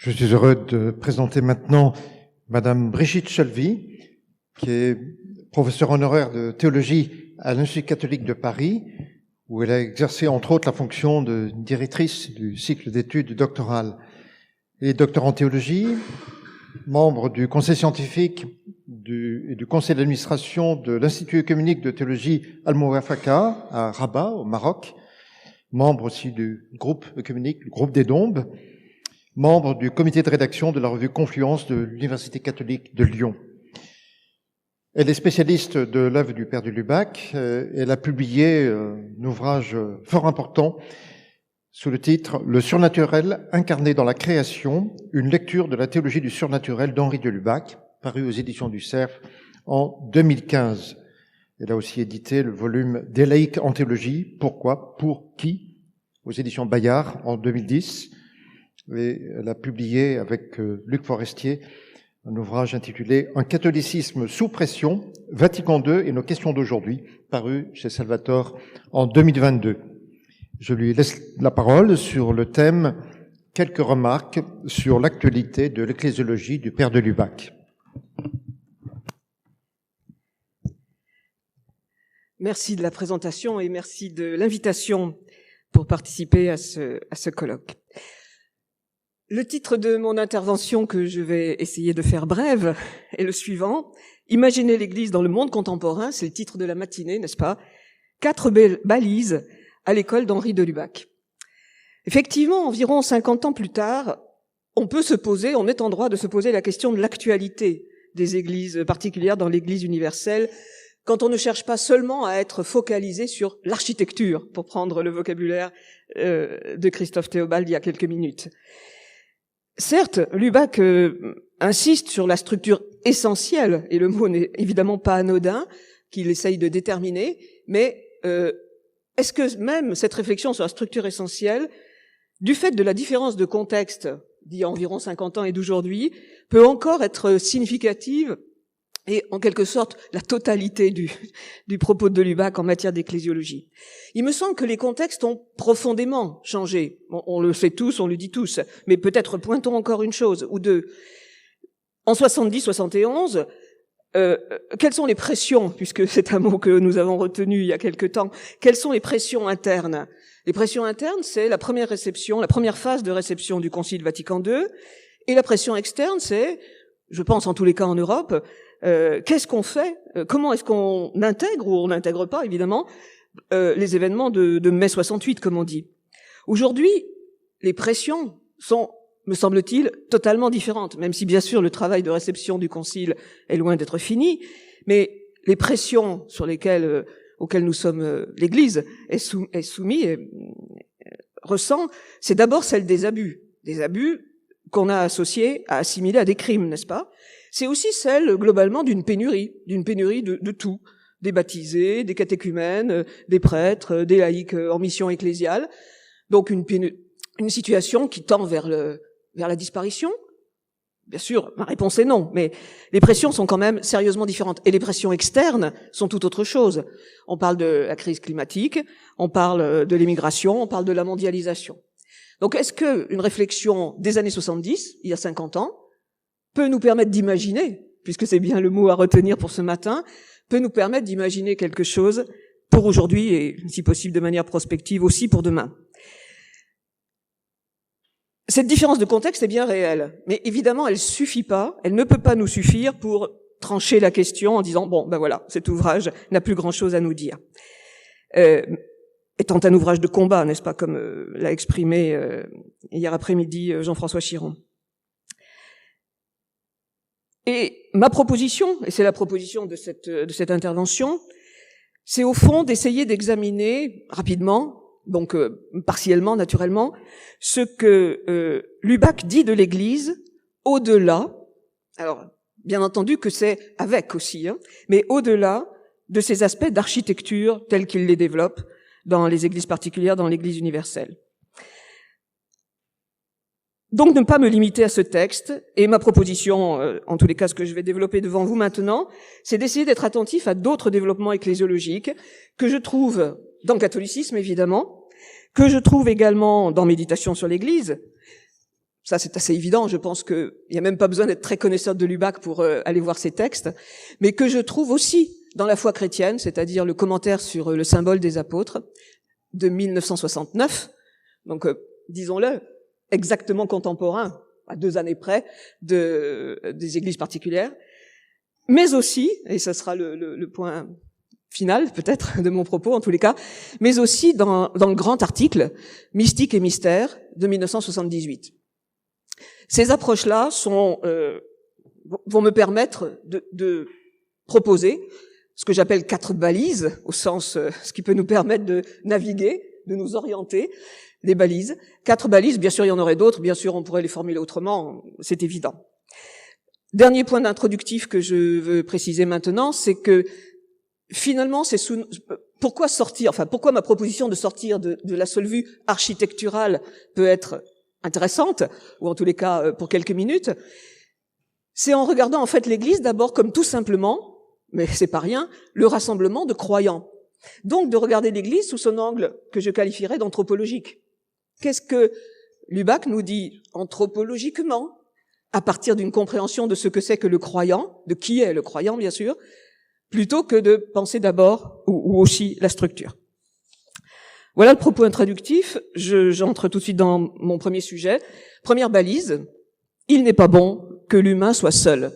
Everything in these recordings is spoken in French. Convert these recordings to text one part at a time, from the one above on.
Je suis heureux de présenter maintenant Madame Brigitte Chalvy, qui est professeure honoraire de théologie à l'Institut catholique de Paris, où elle a exercé entre autres la fonction de directrice du cycle d'études doctorales. Elle est docteur en théologie, membre du conseil scientifique et du conseil d'administration de l'Institut œcuménique de théologie Al-Mouafaka à Rabat, au Maroc, membre aussi du groupe œcuménique, le groupe des Dombes, membre du comité de rédaction de la revue Confluence de l'Université catholique de Lyon. Elle est spécialiste de l'œuvre du Père de Lubac. Elle a publié un ouvrage fort important sous le titre « Le surnaturel incarné dans la création, une lecture de la théologie du surnaturel d'Henri de Lubac », paru aux éditions du Cerf en 2015. Elle a aussi édité le volume « Des laïcs en théologie, pourquoi, pour qui ?» aux éditions Bayard en 2010. Et elle a publié avec Luc Forestier un ouvrage intitulé « Un catholicisme sous pression, Vatican II et nos questions d'aujourd'hui », paru chez Salvatore en 2022. Je lui laisse la parole sur le thème « Quelques remarques sur l'actualité de l'ecclésiologie du Père de Lubac ». Merci de la présentation et merci de l'invitation pour participer à ce colloque. Le titre de mon intervention, que je vais essayer de faire brève, est le suivant. Imaginez l'Église dans le monde contemporain, c'est le titre de la matinée, n'est-ce pas? 4 balises à l'école d'Henri de Lubac. Effectivement, environ 50 ans plus tard, on est en droit de se poser la question de l'actualité des églises particulières dans l'Église universelle, quand on ne cherche pas seulement à être focalisé sur l'architecture, pour prendre le vocabulaire de Christophe Théobald il y a quelques minutes. Certes, Lubac insiste sur la structure essentielle, et le mot n'est évidemment pas anodin, qu'il essaye de déterminer, mais est-ce que même cette réflexion sur la structure essentielle, du fait de la différence de contexte d'il y a environ 50 ans et d'aujourd'hui, peut encore être significative et en quelque sorte la totalité du propos de Lubac en matière d'ecclésiologie? Il me semble que les contextes ont profondément changé. On le sait tous, on le dit tous, mais peut-être pointons encore une chose ou deux. En 70-71, quelles sont les pressions, puisque c'est un mot que nous avons retenu il y a quelque temps, quelles sont les pressions internes? Les pressions internes, c'est la première phase de réception du Concile Vatican II, et la pression externe, c'est, je pense en tous les cas en Europe, qu'est-ce qu'on fait? Comment est-ce qu'on intègre, ou on n'intègre pas évidemment, les événements de mai 68, comme on dit. Aujourd'hui, les pressions sont, me semble-t-il, totalement différentes, même si bien sûr le travail de réception du Concile est loin d'être fini, mais les pressions auxquelles nous sommes, l'Église est soumise et ressent, c'est d'abord celle des abus qu'on a assimilés à des crimes, n'est-ce pas? C'est aussi celle, globalement, d'une pénurie de tout. Des baptisés, des catéchumènes, des prêtres, des laïcs en mission ecclésiale. Donc une situation qui tend vers la disparition. Bien sûr, ma réponse est non, mais les pressions sont quand même sérieusement différentes. Et les pressions externes sont tout autre chose. On parle de la crise climatique, on parle de l'immigration, on parle de la mondialisation. Donc est-ce qu'une réflexion des années 70, il y a 50 ans, peut nous permettre d'imaginer, puisque c'est bien le mot à retenir pour ce matin, peut nous permettre d'imaginer quelque chose pour aujourd'hui et, si possible, de manière prospective aussi pour demain. Cette différence de contexte est bien réelle, mais évidemment, elle ne peut pas nous suffire pour trancher la question en disant, bon, ben voilà, cet ouvrage n'a plus grand-chose à nous dire. Étant un ouvrage de combat, n'est-ce pas, comme l'a exprimé hier après-midi Jean-François Chiron. Et ma proposition, et c'est la proposition de cette intervention, c'est au fond d'essayer d'examiner rapidement, donc partiellement, naturellement, ce que Lubac dit de l'Église au-delà, alors bien entendu que c'est avec aussi, mais au-delà de ces aspects d'architecture tels qu'il les développe dans les églises particulières, dans l'Église universelle. Donc ne pas me limiter à ce texte, et ma proposition, en tous les cas ce que je vais développer devant vous maintenant, c'est d'essayer d'être attentif à d'autres développements ecclésiologiques que je trouve dans le catholicisme évidemment, que je trouve également dans Méditation sur l'Église, Ça, c'est assez évident. Je pense qu'il n'y a même pas besoin d'être très connaisseur de Lubac pour aller voir ces textes. Mais que je trouve aussi dans la foi chrétienne, c'est-à-dire le commentaire sur le symbole des apôtres de 1969. Donc, disons-le, exactement contemporain, à 2 années près, des églises particulières. Mais aussi, et ce sera le point final, peut-être, de mon propos, en tous les cas, mais aussi dans le grand article « Mystique et mystère » de 1978. Ces approches-là vont me permettre de proposer ce que j'appelle 4 balises, au sens, ce qui peut nous permettre de naviguer, de nous orienter, des balises. 4 balises, bien sûr, il y en aurait d'autres, bien sûr, on pourrait les formuler autrement, c'est évident. Dernier point d'introductif que je veux préciser maintenant, c'est que finalement, pourquoi ma proposition de sortir de la seule vue architecturale peut être intéressante, ou en tous les cas pour quelques minutes, c'est en regardant en fait l'Église d'abord comme tout simplement, mais c'est pas rien, le rassemblement de croyants. Donc de regarder l'Église sous son angle que je qualifierais d'anthropologique. Qu'est-ce que Lubac nous dit anthropologiquement, à partir d'une compréhension de ce que c'est que le croyant, de qui est le croyant bien sûr, plutôt que de penser d'abord ou aussi la structure. Voilà le propos introductif. J'entre tout de suite dans mon premier sujet. Première balise, il n'est pas bon que l'humain soit seul.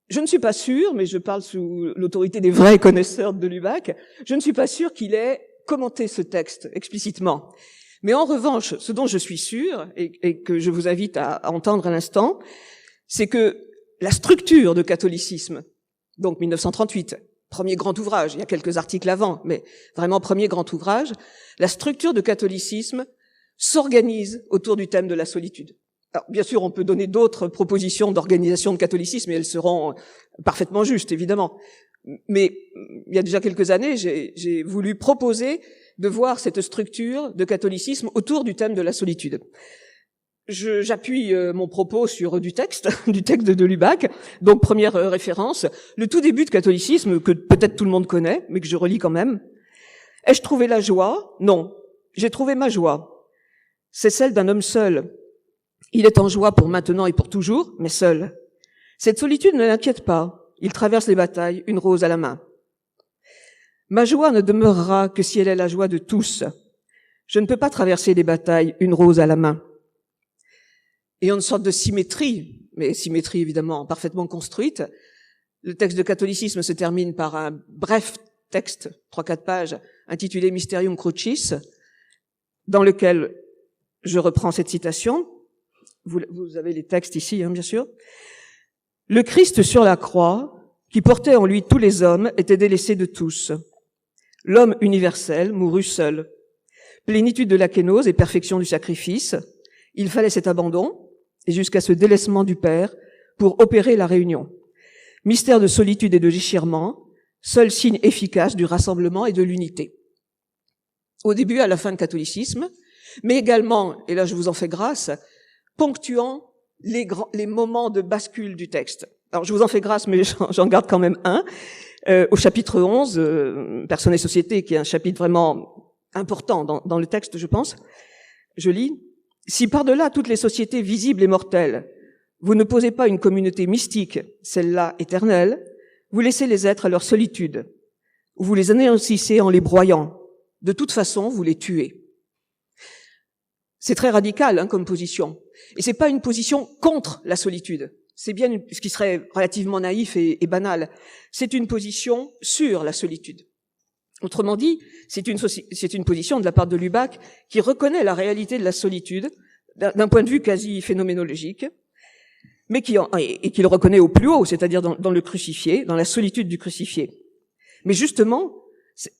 Je ne suis pas sûr, mais je parle sous l'autorité des vrais connaisseurs de Lubac, je ne suis pas sûr qu'il ait commenté ce texte explicitement. Mais en revanche, ce dont je suis sûr, et que je vous invite à entendre à l'instant, c'est que la structure de catholicisme, donc 1938, premier grand ouvrage, il y a quelques articles avant, mais vraiment premier grand ouvrage, la structure de catholicisme s'organise autour du thème de la solitude. Alors, bien sûr, on peut donner d'autres propositions d'organisation de catholicisme et elles seront parfaitement justes, évidemment. Mais il y a déjà quelques années, j'ai voulu proposer de voir cette structure de catholicisme autour du thème de la solitude. J'appuie mon propos sur du texte de Lubac. Donc, première référence, le tout début de catholicisme, que peut-être tout le monde connaît, mais que je relis quand même. Ai-je trouvé la joie? Non. J'ai trouvé ma joie. C'est celle d'un homme seul. Il est en joie pour maintenant et pour toujours, mais seul. Cette solitude ne l'inquiète pas. Il traverse les batailles, une rose à la main. Ma joie ne demeurera que si elle est la joie de tous. Je ne peux pas traverser les batailles, une rose à la main. Et en une sorte de symétrie, mais symétrie évidemment parfaitement construite, le texte de catholicisme se termine par un bref texte, 3-4 pages, intitulé Mysterium Crucis, dans lequel je reprends cette citation. Vous avez les textes ici, bien sûr. Le Christ sur la croix, qui portait en lui tous les hommes, était délaissé de tous. L'homme universel mourut seul. Plénitude de la kénose et perfection du sacrifice, il fallait cet abandon, et jusqu'à ce délaissement du Père, pour opérer la réunion. Mystère de solitude et de déchirement, seul signe efficace du rassemblement et de l'unité. Au début, à la fin du catholicisme, mais également, et là je vous en fais grâce, ponctuant les moments de bascule du texte. Alors je vous en fais grâce, mais j'en garde quand même un. Au chapitre 11, Personne et société, qui est un chapitre vraiment important dans le texte, je pense, je lis: si par-delà toutes les sociétés visibles et mortelles, vous ne posez pas une communauté mystique, celle-là éternelle, vous laissez les êtres à leur solitude, ou vous les anéantissez en les broyant. De toute façon, vous les tuez. C'est très radical comme position. Et c'est pas une position contre la solitude. C'est bien ce qui serait relativement naïf et banal. C'est une position sur la solitude. Autrement dit, c'est une position de la part de Lubac qui reconnaît la réalité de la solitude d'un point de vue quasi phénoménologique, mais qui le reconnaît au plus haut, c'est-à-dire dans le crucifié, dans la solitude du crucifié. Mais justement,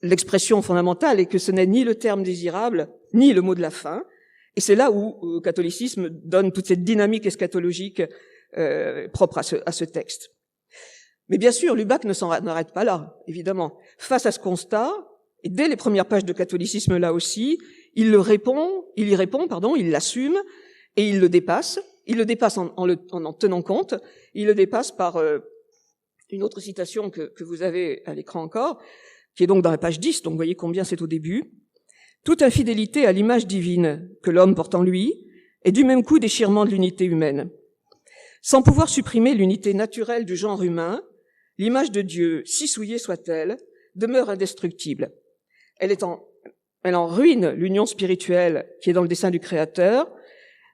l'expression fondamentale est que ce n'est ni le terme désirable, ni le mot de la fin, et c'est là où le catholicisme donne toute cette dynamique eschatologique propre à ce texte. Mais bien sûr, Lubac n'arrête pas là, évidemment. Face à ce constat, et dès les premières pages de catholicisme là aussi, il y répond, il l'assume, et il le dépasse. Il le dépasse en tenant compte. Il le dépasse par une autre citation que vous avez à l'écran encore, qui est donc dans la page 10, donc vous voyez combien c'est au début. Toute infidélité à l'image divine que l'homme porte en lui et du même coup déchirement de l'unité humaine. Sans pouvoir supprimer l'unité naturelle du genre humain, l'image de Dieu, si souillée soit-elle, demeure indestructible. Elle en ruine l'union spirituelle qui est dans le dessein du Créateur,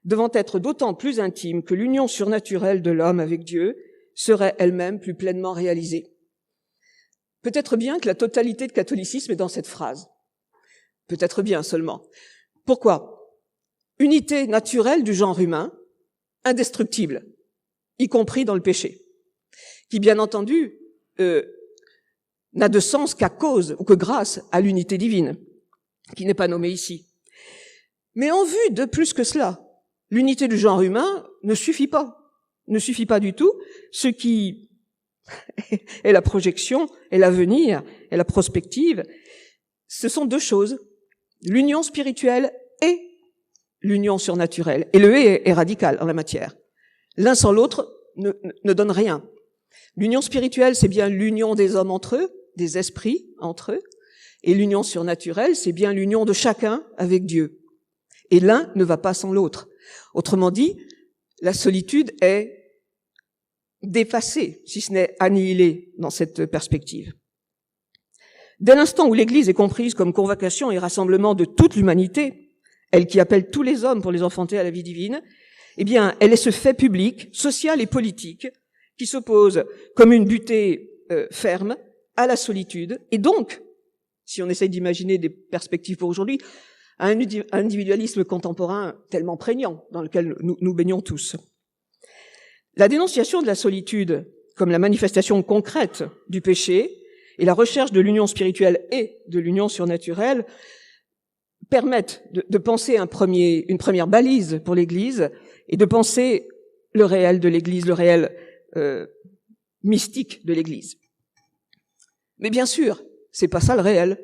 devant être d'autant plus intime que l'union surnaturelle de l'homme avec Dieu serait elle-même plus pleinement réalisée. Peut-être bien que la totalité de catholicisme est dans cette phrase. Peut-être bien seulement. Pourquoi ? Unité naturelle du genre humain, indestructible, y compris dans le péché, qui bien entendu n'a de sens qu'à cause ou que grâce à l'unité divine, qui n'est pas nommée ici. Mais en vue de plus que cela, l'unité du genre humain ne suffit pas du tout, ce qui est la projection, est l'avenir, est la prospective. Ce sont deux choses, l'union spirituelle et l'union surnaturelle. Et le « et » est radical en la matière. L'un sans l'autre ne donne rien. L'union spirituelle, c'est bien l'union des hommes entre eux, des esprits entre eux, et l'union surnaturelle, c'est bien l'union de chacun avec Dieu. Et l'un ne va pas sans l'autre. Autrement dit, la solitude est dépassée, si ce n'est annihilée dans cette perspective. Dès l'instant où l'Église est comprise comme convocation et rassemblement de toute l'humanité, elle qui appelle tous les hommes pour les enfanter à la vie divine, eh bien, elle est ce fait public, social et politique, qui s'oppose comme une butée ferme à la solitude, et donc, si on essaye d'imaginer des perspectives pour aujourd'hui, à un individualisme contemporain tellement prégnant dans lequel nous baignons tous. La dénonciation de la solitude comme la manifestation concrète du péché et la recherche de l'union spirituelle et de l'union surnaturelle permettent de penser une première balise pour l'Église et de penser le réel de l'Église, le réel mystique de l'Église. Mais bien sûr, c'est pas ça le réel.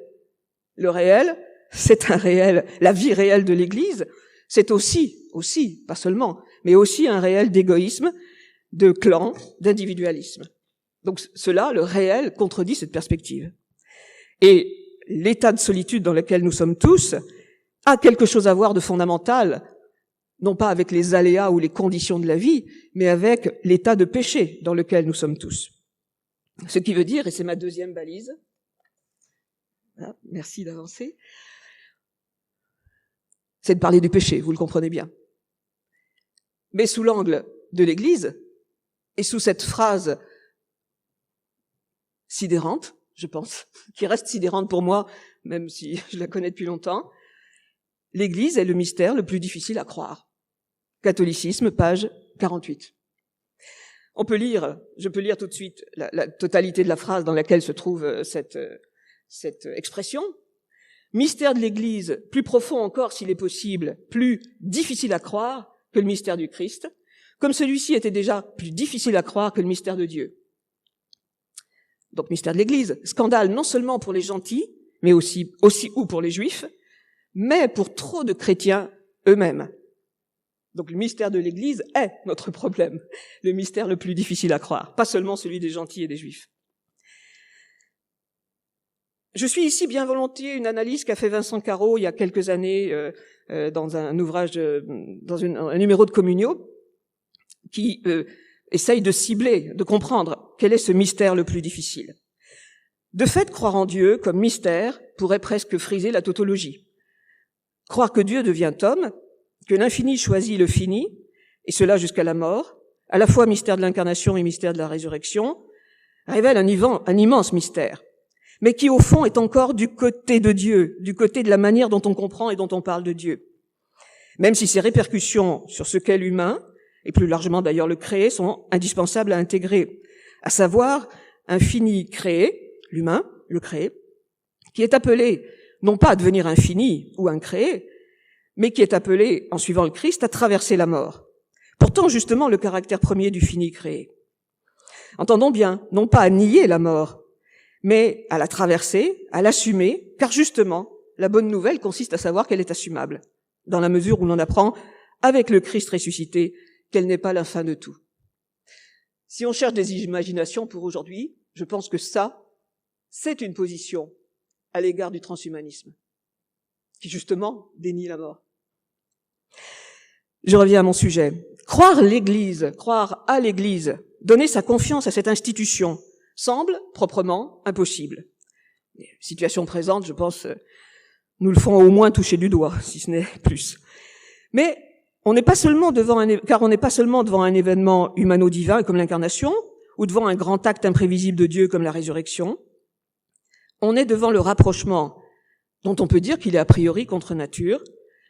Le réel, c'est un réel, la vie réelle de l'Église, c'est aussi, pas seulement, mais aussi un réel d'égoïsme, de clan, d'individualisme. Donc cela, le réel, contredit cette perspective. Et l'état de solitude dans lequel nous sommes tous a quelque chose à voir de fondamental, non pas avec les aléas ou les conditions de la vie, mais avec l'état de péché dans lequel nous sommes tous. Ce qui veut dire, et c'est ma deuxième balise, voilà, merci d'avancer, c'est de parler du péché, vous le comprenez bien. Mais sous l'angle de l'Église, et sous cette phrase sidérante, je pense, qui reste sidérante pour moi, même si je la connais depuis longtemps, l'Église est le mystère le plus difficile à croire. Catholicisme, page 48. Je peux lire tout de suite la totalité de la phrase dans laquelle se trouve cette expression. Mystère de l'Église, plus profond encore s'il est possible, plus difficile à croire que le mystère du Christ, comme celui-ci était déjà plus difficile à croire que le mystère de Dieu. Donc mystère de l'Église, scandale non seulement pour les gentils, mais aussi ou pour les Juifs, mais pour trop de chrétiens eux-mêmes. Donc le mystère de l'Église est notre problème, le mystère le plus difficile à croire, pas seulement celui des gentils et des Juifs. Je suis ici bien volontiers une analyse qu'a fait Vincent Carreau il y a quelques années dans un ouvrage, un numéro de Communio, qui essaye de cibler, de comprendre quel est ce mystère le plus difficile. De fait, croire en Dieu comme mystère pourrait presque friser la tautologie. Croire que Dieu devient homme, que l'infini choisit le fini, et cela jusqu'à la mort, à la fois mystère de l'incarnation et mystère de la résurrection, révèle un immense mystère, mais qui au fond est encore du côté de Dieu, du côté de la manière dont on comprend et dont on parle de Dieu. Même si ses répercussions sur ce qu'est l'humain, et plus largement d'ailleurs le créé, sont indispensables à intégrer, à savoir un fini créé, l'humain, le créé, qui est appelé non pas à devenir infini ou incréé, mais qui est appelé, en suivant le Christ, à traverser la mort. Pourtant, justement, le caractère premier du fini créé. Entendons bien, non pas à nier la mort, mais à la traverser, à l'assumer, car justement, la bonne nouvelle consiste à savoir qu'elle est assumable, dans la mesure où l'on apprend, avec le Christ ressuscité, qu'elle n'est pas la fin de tout. Si on cherche des imaginations pour aujourd'hui, je pense que ça, c'est une position à l'égard du transhumanisme, qui justement dénie la mort. Je reviens à mon sujet. Croire à l'Église, donner sa confiance à cette institution, semble proprement impossible. Les situations présentes, je pense, nous le font au moins toucher du doigt, si ce n'est plus. Mais on n'est pas seulement devant un événement humano-divin comme l'incarnation, ou devant un grand acte imprévisible de Dieu comme la résurrection. On est devant le rapprochement, dont on peut dire qu'il est a priori contre nature,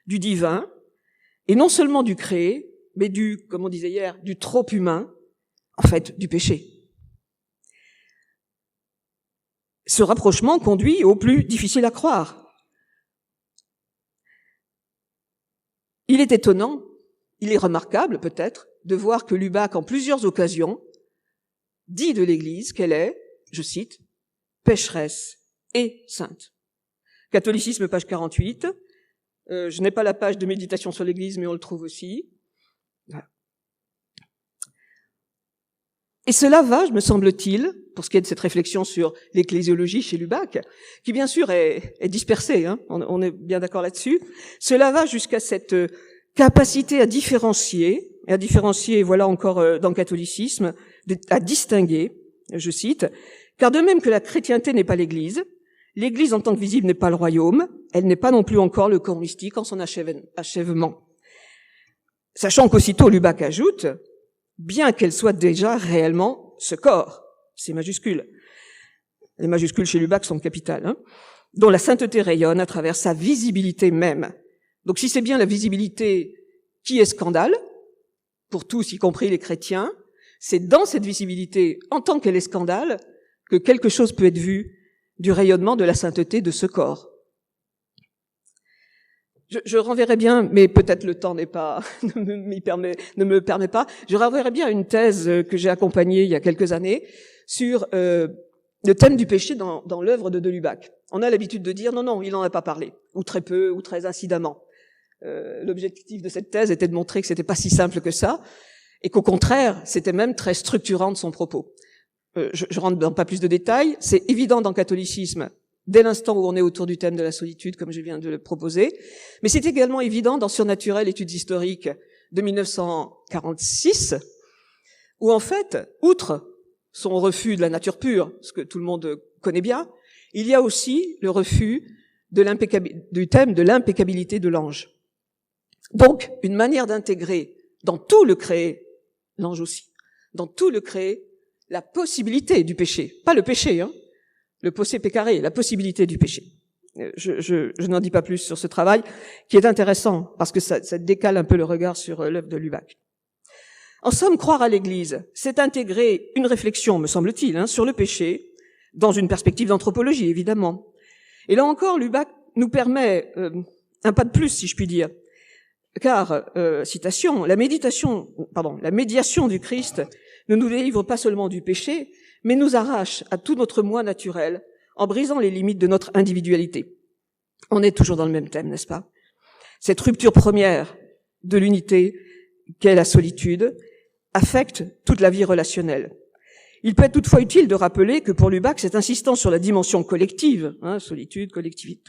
du divin, et non seulement du créé, mais comme on disait hier, du trop humain, en fait, du péché. Ce rapprochement conduit au plus difficile à croire. Il est étonnant, il est remarquable peut-être, de voir que Lubac, en plusieurs occasions, dit de l'Église qu'elle est, je cite, pécheresse et sainte. Catholicisme, page 48. Je n'ai pas la page de méditation sur l'Église, mais on le trouve aussi. Voilà. Et cela va, me semble-t-il, pour ce qui est de cette réflexion sur l'ecclésiologie chez Lubac, qui bien sûr est dispersée, hein, on est bien d'accord là-dessus, cela va jusqu'à cette capacité à différencier, voilà encore dans le catholicisme, à distinguer, je cite, car de même que la chrétienté n'est pas l'Église en tant que visible n'est pas le royaume, elle n'est pas non plus encore le corps mystique en son achèvement. Sachant qu'aussitôt Lubac ajoute, bien qu'elle soit déjà réellement ce corps, c'est majuscule. Les majuscules chez Lubac sont capitales, hein, dont la sainteté rayonne à travers sa visibilité même. Donc si c'est bien la visibilité qui est scandale, pour tous, y compris les chrétiens, c'est dans cette visibilité, en tant qu'elle est scandale, que quelque chose peut être vu du rayonnement de la sainteté de ce corps. Je renverrai bien, mais peut-être le temps ne me permet pas, je renverrai bien une thèse que j'ai accompagnée il y a quelques années sur le thème du péché dans l'œuvre de Lubac. On a l'habitude de dire non, il n'en a pas parlé, ou très peu, ou très incidemment. L'objectif de cette thèse était de montrer que c'était pas si simple que ça, et qu'au contraire, c'était même très structurant de son propos. Je rentre dans pas plus de détails, c'est évident dans le catholicisme, dès l'instant où on est autour du thème de la solitude, comme je viens de le proposer, mais c'est également évident dans Surnaturel, études historiques de 1946, où en fait, outre son refus de la nature pure, ce que tout le monde connaît bien, il y a aussi le refus du thème de l'impeccabilité de l'ange. Donc, une manière d'intégrer dans tout le créé, l'ange aussi, dans tout le créé, la possibilité du péché. Pas le péché, hein. Le possé pécaré, la possibilité du péché. Je n'en dis pas plus sur ce travail, qui est intéressant, parce que ça décale un peu le regard sur l'œuvre de Lubac. En somme, croire à l'Église, c'est intégrer une réflexion, me semble-t-il, hein, sur le péché, dans une perspective d'anthropologie, évidemment. Et là encore, Lubac nous permet un pas de plus, si je puis dire. Car, citation, la médiation du Christ ne nous délivre pas seulement du péché, mais nous arrache à tout notre moi naturel, en brisant les limites de notre individualité. On est toujours dans le même thème, n'est-ce pas? Cette rupture première de l'unité qu'est la solitude affecte toute la vie relationnelle. Il peut être toutefois utile de rappeler que pour Lubac, cette insistance sur la dimension collective, hein, solitude, collectivité,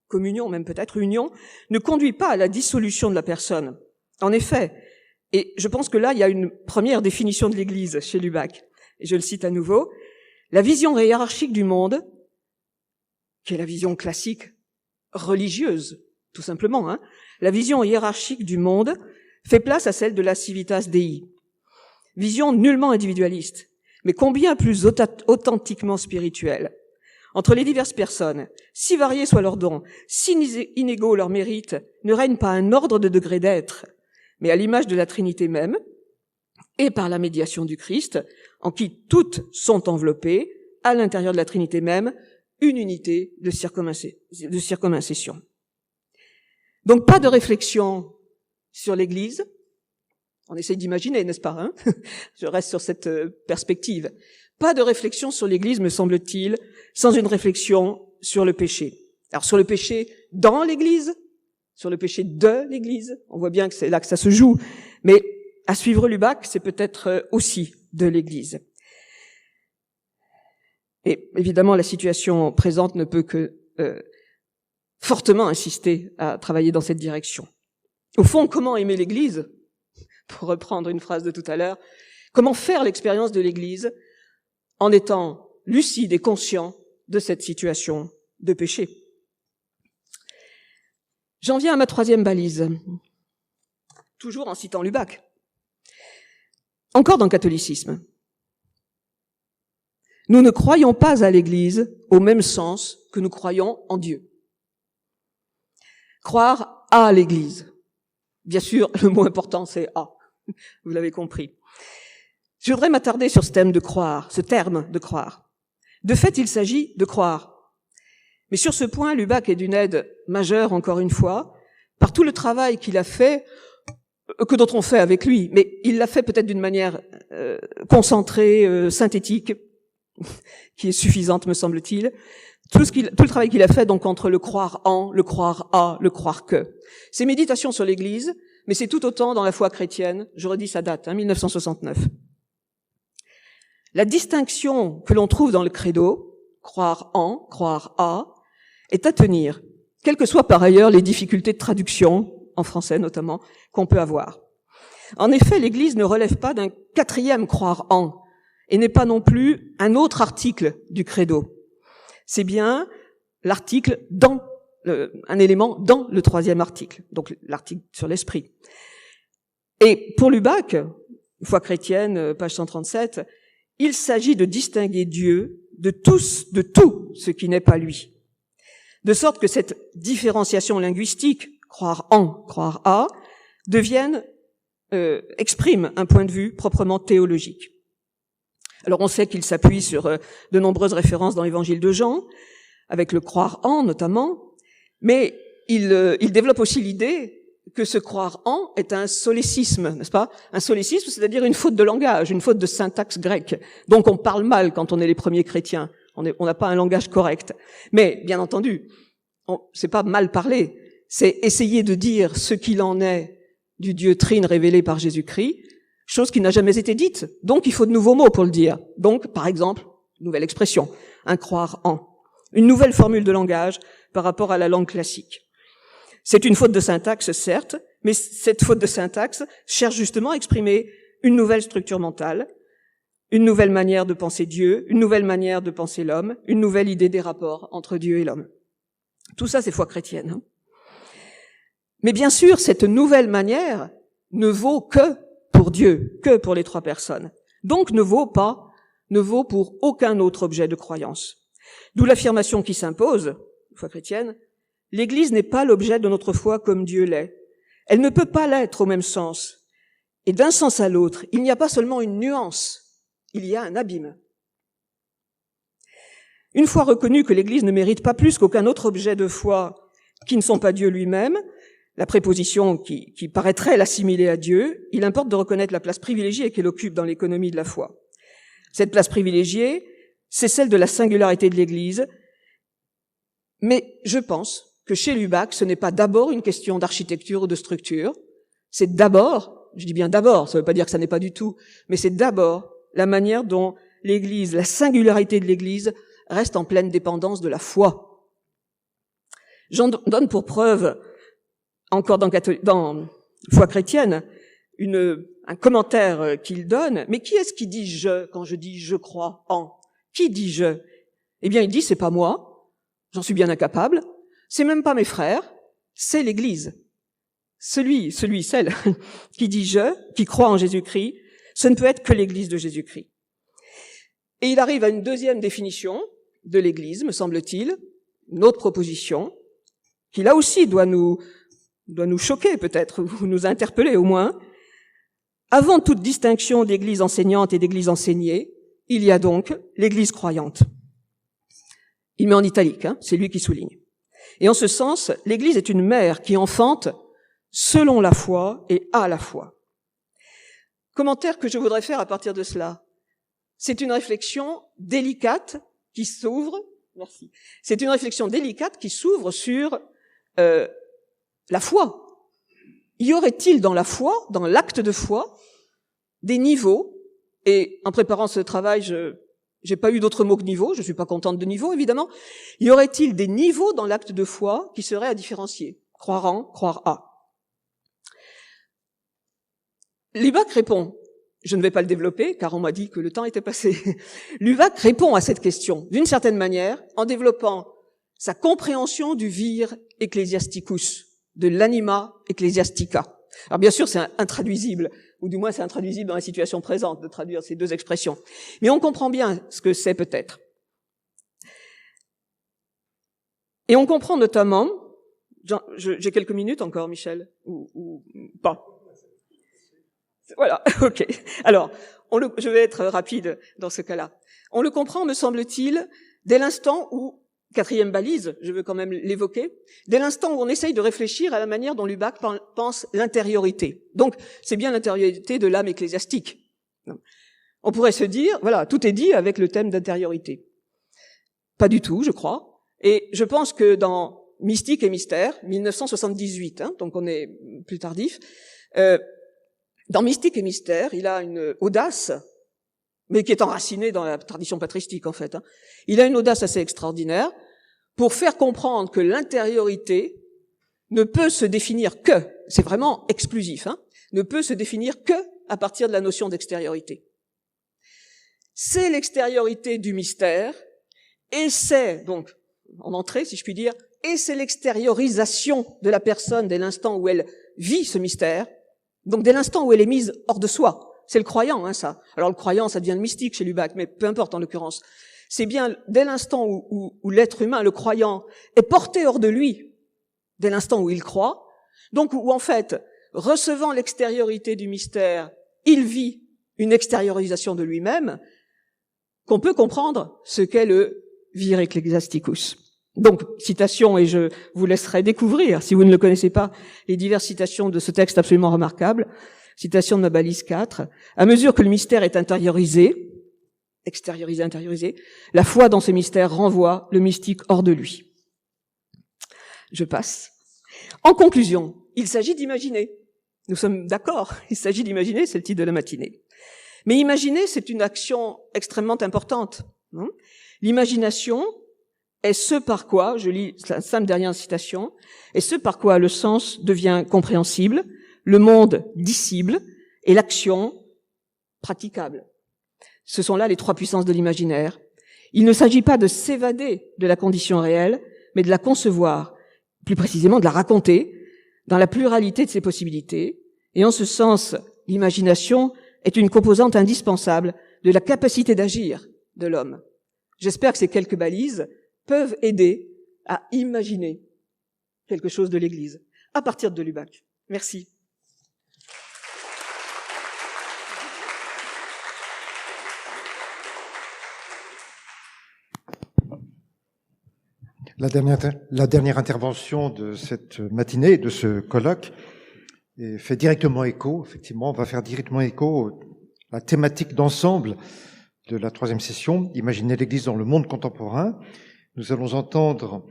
communion, même peut-être union, ne conduit pas à la dissolution de la personne. En effet, et je pense que là, il y a une première définition de l'Église chez Lubac, et je le cite à nouveau, la vision hiérarchique du monde, qui est la vision classique religieuse, tout simplement, hein, la vision hiérarchique du monde fait place à celle de la civitas Dei. Vision nullement individualiste, mais combien plus authentiquement spirituelle. Entre les diverses personnes, si variés soient leurs dons, si inégaux leurs mérites, ne règne pas un ordre de degrés d'être, mais à l'image de la Trinité même, et par la médiation du Christ, en qui toutes sont enveloppées, à l'intérieur de la Trinité même, une unité de circumcision. Donc pas de réflexion sur l'Église. On essaye d'imaginer, n'est-ce pas, hein? Je reste sur cette perspective. Pas de réflexion sur l'Église, me semble-t-il, sans une réflexion sur le péché. Alors sur le péché dans l'Église, sur le péché de l'Église, on voit bien que c'est là que ça se joue, mais à suivre Lubac, c'est peut-être aussi de l'Église. Et évidemment, la situation présente ne peut que fortement insister à travailler dans cette direction. Au fond, comment aimer l'Église? Pour reprendre une phrase de tout à l'heure, comment faire l'expérience de l'Église en étant lucide et conscient de cette situation de péché? J'en viens à ma troisième balise, toujours en citant Lubac. Encore dans le catholicisme. Nous ne croyons pas à l'Église au même sens que nous croyons en Dieu. Croire à l'Église. Bien sûr, le mot important, c'est « à ». Vous l'avez compris. Je voudrais m'attarder sur ce thème de croire, ce terme de croire. De fait, il s'agit de croire. Mais sur ce point, Lubac est d'une aide majeure, encore une fois, par tout le travail qu'il a fait, que d'autres ont fait avec lui, mais il l'a fait peut-être d'une manière concentrée, synthétique, qui est suffisante, me semble-t-il. Tout le travail qu'il a fait, donc, entre le croire en, le croire à, le croire que. Ses méditations sur l'Église, mais c'est tout autant dans la foi chrétienne, je redis sa date, 1969. La distinction que l'on trouve dans le credo, croire en, croire à, est à tenir, quelles que soient par ailleurs les difficultés de traduction, en français notamment, qu'on peut avoir. En effet, l'Église ne relève pas d'un quatrième croire en, et n'est pas non plus un autre article du credo. C'est bien l'article dans, un élément dans le troisième article, donc l'article sur l'esprit. Et pour Lubac, foi chrétienne, page 137, il s'agit de distinguer Dieu de tout ce qui n'est pas lui. De sorte que cette différenciation linguistique, croire en, croire à, exprime un point de vue proprement théologique. Alors on sait qu'il s'appuie sur de nombreuses références dans l'évangile de Jean, avec le croire en notamment, mais il développe aussi l'idée que ce croire en est un solécisme, n'est-ce pas? Un solécisme, c'est-à-dire une faute de langage, une faute de syntaxe grecque. Donc on parle mal quand on est les premiers chrétiens, on n'a pas un langage correct. Mais bien entendu, c'est pas mal parler, c'est essayer de dire ce qu'il en est du Dieu trine révélé par Jésus-Christ, chose qui n'a jamais été dite. Donc il faut de nouveaux mots pour le dire. Donc, par exemple, nouvelle expression, un croire en. Une nouvelle formule de langage par rapport à la langue classique. C'est une faute de syntaxe, certes, mais cette faute de syntaxe cherche justement à exprimer une nouvelle structure mentale, une nouvelle manière de penser Dieu, une nouvelle manière de penser l'homme, une nouvelle idée des rapports entre Dieu et l'homme. Tout ça, c'est foi chrétienne. Hein. Mais bien sûr, cette nouvelle manière ne vaut que pour Dieu, que pour les trois personnes. Donc ne vaut pour aucun autre objet de croyance. D'où l'affirmation qui s'impose, foi chrétienne, l'Église n'est pas l'objet de notre foi comme Dieu l'est. Elle ne peut pas l'être au même sens. Et d'un sens à l'autre, il n'y a pas seulement une nuance, il y a un abîme. Une fois reconnu que l'Église ne mérite pas plus qu'aucun autre objet de foi qui ne sont pas Dieu lui-même, la préposition qui paraîtrait l'assimiler à Dieu, il importe de reconnaître la place privilégiée qu'elle occupe dans l'économie de la foi. Cette place privilégiée, c'est celle de la singularité de l'Église, mais je pense que chez Lubac, ce n'est pas d'abord une question d'architecture ou de structure, c'est d'abord, je dis bien d'abord, ça ne veut pas dire que ça n'est pas du tout, mais c'est d'abord la manière dont l'Église, la singularité de l'Église, reste en pleine dépendance de la foi. J'en donne pour preuve, encore dans foi chrétienne, un commentaire qu'il donne. Mais qui est-ce qui dit « je » quand je dis « je crois en » ? Qui dit « je » ? Eh bien, il dit « c'est pas moi, j'en suis bien incapable, c'est même pas mes frères, c'est l'Église. » Celle qui dit « je », qui croit en Jésus-Christ, ce ne peut être que l'Église de Jésus-Christ. Et il arrive à une deuxième définition de l'Église, me semble-t-il, une autre proposition, qui là aussi doit nous choquer peut-être, ou nous interpeller au moins. Avant toute distinction d'Église enseignante et d'Église enseignée, il y a donc l'Église croyante. Il met en italique, c'est lui qui souligne. Et en ce sens, l'Église est une mère qui enfante selon la foi et à la foi. Commentaire que je voudrais faire à partir de cela. C'est une réflexion délicate qui s'ouvre. Merci. C'est une réflexion délicate qui s'ouvre sur la foi. Y aurait-il dans la foi, dans l'acte de foi, des niveaux? Et en préparant ce travail, j'ai pas eu d'autre mot que niveau. Je suis pas contente de niveau, évidemment. Y aurait-il des niveaux dans l'acte de foi qui seraient à différencier? Croire en, croire à. Lubac répond, je ne vais pas le développer car on m'a dit que le temps était passé. Lubac répond à cette question d'une certaine manière en développant sa compréhension du vir ecclesiasticus, de l'anima ecclesiastica. Alors bien sûr, c'est intraduisible, ou du moins c'est intraduisible dans la situation présente de traduire ces deux expressions. Mais on comprend bien ce que c'est peut-être. Et on comprend notamment, j'ai quelques minutes encore, Michel, ou pas. Voilà, ok. Alors, je vais être rapide dans ce cas-là. On le comprend, me semble-t-il, dès l'instant où, quatrième balise, je veux quand même l'évoquer, dès l'instant où on essaye de réfléchir à la manière dont Lubac pense l'intériorité. Donc, c'est bien l'intériorité de l'âme ecclésiastique. On pourrait se dire, voilà, tout est dit avec le thème d'intériorité. Pas du tout, je crois. Et je pense que dans Mystique et Mystère, 1978, donc on est plus tardif, dans Mystique et Mystère, il a une audace, mais qui est enracinée dans la tradition patristique, en fait. Il a une audace assez extraordinaire pour faire comprendre que l'intériorité ne peut se définir que, c'est vraiment exclusif, ne peut se définir que à partir de la notion d'extériorité. C'est l'extériorité du mystère, et c'est, donc, en entrée, si je puis dire, et c'est l'extériorisation de la personne dès l'instant où elle vit ce mystère, donc dès l'instant où elle est mise hors de soi. C'est le croyant, ça. Alors le croyant, ça devient le mystique chez Lubac, mais peu importe en l'occurrence. C'est bien dès l'instant où l'être humain, le croyant, est porté hors de lui, dès l'instant où il croit, donc où en fait, recevant l'extériorité du mystère, il vit une extériorisation de lui-même, qu'on peut comprendre ce qu'est le vir ecclesiasticus. Donc, citation, et je vous laisserai découvrir, si vous ne le connaissez pas, les diverses citations de ce texte absolument remarquable. Citation de ma balise 4. À mesure que le mystère est intériorisé, la foi dans ce mystère renvoie le mystique hors de lui. Je passe. En conclusion, il s'agit d'imaginer. Nous sommes d'accord, il s'agit d'imaginer, c'est le titre de la matinée. Mais imaginer, c'est une action extrêmement importante. L'imagination est ce par quoi, je lis la simple dernière citation, est ce par quoi le sens devient compréhensible, le monde dissible et l'action praticable. Ce sont là les trois puissances de l'imaginaire. Il ne s'agit pas de s'évader de la condition réelle, mais de la concevoir, plus précisément de la raconter, dans la pluralité de ses possibilités. Et en ce sens, l'imagination est une composante indispensable de la capacité d'agir de l'homme. J'espère que ces quelques balises peuvent aider à imaginer quelque chose de l'Église, à partir de Lubac. Merci. La dernière intervention de cette matinée, de ce colloque, fait directement écho, effectivement, va faire directement écho à la thématique d'ensemble de la troisième session, Imaginer l'Église dans le monde contemporain. Nous allons entendre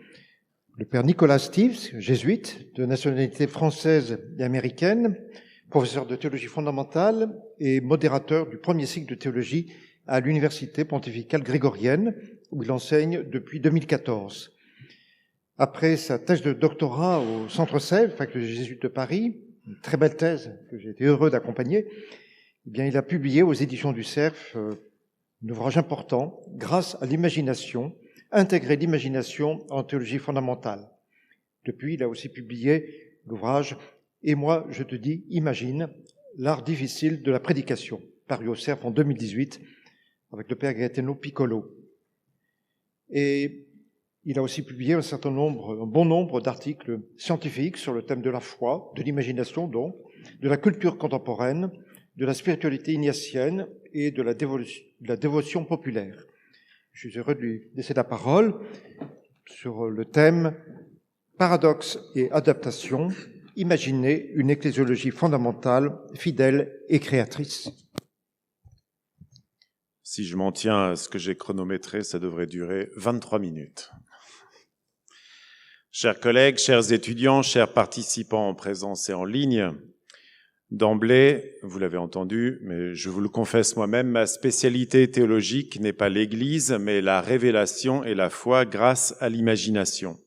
le père Nicolas Steves, jésuite, de nationalité française et américaine, professeur de théologie fondamentale et modérateur du premier cycle de théologie à l'Université pontificale grégorienne, où il enseigne depuis 2014. Après sa thèse de doctorat au Centre Sèvres, faculté jésuite de Paris, une très belle thèse que j'ai été heureux d'accompagner, eh bien, il a publié aux éditions du Cerf un ouvrage important, grâce à l'imagination, intégrer l'imagination en théologie fondamentale. Depuis, il a aussi publié l'ouvrage « Et moi, je te dis, imagine, l'art difficile de la prédication », paru au Cerf en 2018, avec le père Gaetano Piccolo. Et il a aussi publié un bon nombre d'articles scientifiques sur le thème de la foi, de l'imagination donc, de la culture contemporaine, de la spiritualité ignatienne et de la dévotion populaire. Je suis heureux de lui laisser la parole sur le thème « Paradoxe et adaptation, imaginer une ecclésiologie fondamentale, fidèle et créatrice ». Si je m'en tiens à ce que j'ai chronométré, ça devrait durer 23 minutes. Chers collègues, chers étudiants, chers participants en présence et en ligne, d'emblée, vous l'avez entendu, mais je vous le confesse moi-même, ma spécialité théologique n'est pas l'Église, mais la révélation et la foi grâce à l'imagination.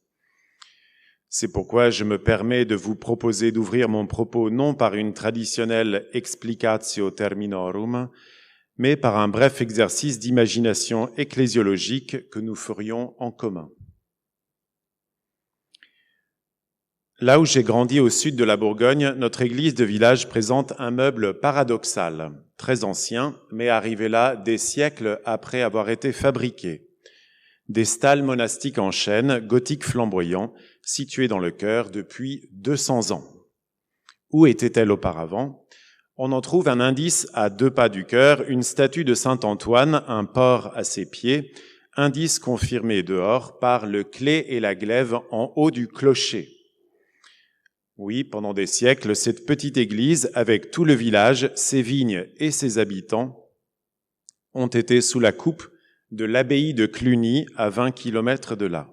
C'est pourquoi je me permets de vous proposer d'ouvrir mon propos non par une traditionnelle explicatio terminorum, mais par un bref exercice d'imagination ecclésiologique que nous ferions en commun. Là où j'ai grandi au sud de la Bourgogne, notre église de village présente un meuble paradoxal, très ancien, mais arrivé là des siècles après avoir été fabriqué. Des stalles monastiques en chêne, gothiques flamboyants, situées dans le chœur depuis 200 ans. Où était-elle auparavant ? On en trouve un indice à 2 pas du chœur, une statue de saint Antoine, un porc à ses pieds, indice confirmé dehors par le clé et la glaive en haut du clocher. Oui, pendant des siècles, cette petite église, avec tout le village, ses vignes et ses habitants, ont été sous la coupe de l'abbaye de Cluny, à 20 kilomètres de là.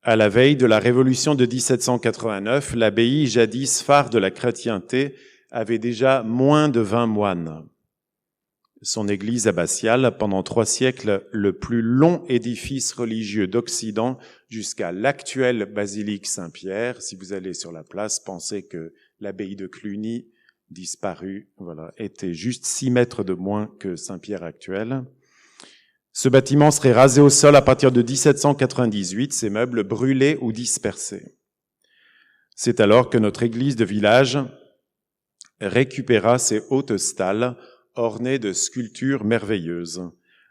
À la veille de la Révolution de 1789, l'abbaye, jadis phare de la chrétienté, avait déjà moins de 20 moines. Son église abbatiale, pendant 3 siècles, le plus long édifice religieux d'Occident, jusqu'à l'actuelle basilique Saint-Pierre. Si vous allez sur la place, pensez que l'abbaye de Cluny, disparue, était juste 6 mètres de moins que Saint-Pierre actuel. Ce bâtiment serait rasé au sol à partir de 1798, ses meubles brûlés ou dispersés. C'est alors que notre église de village récupéra ses hautes stalles ornées de sculptures merveilleuses,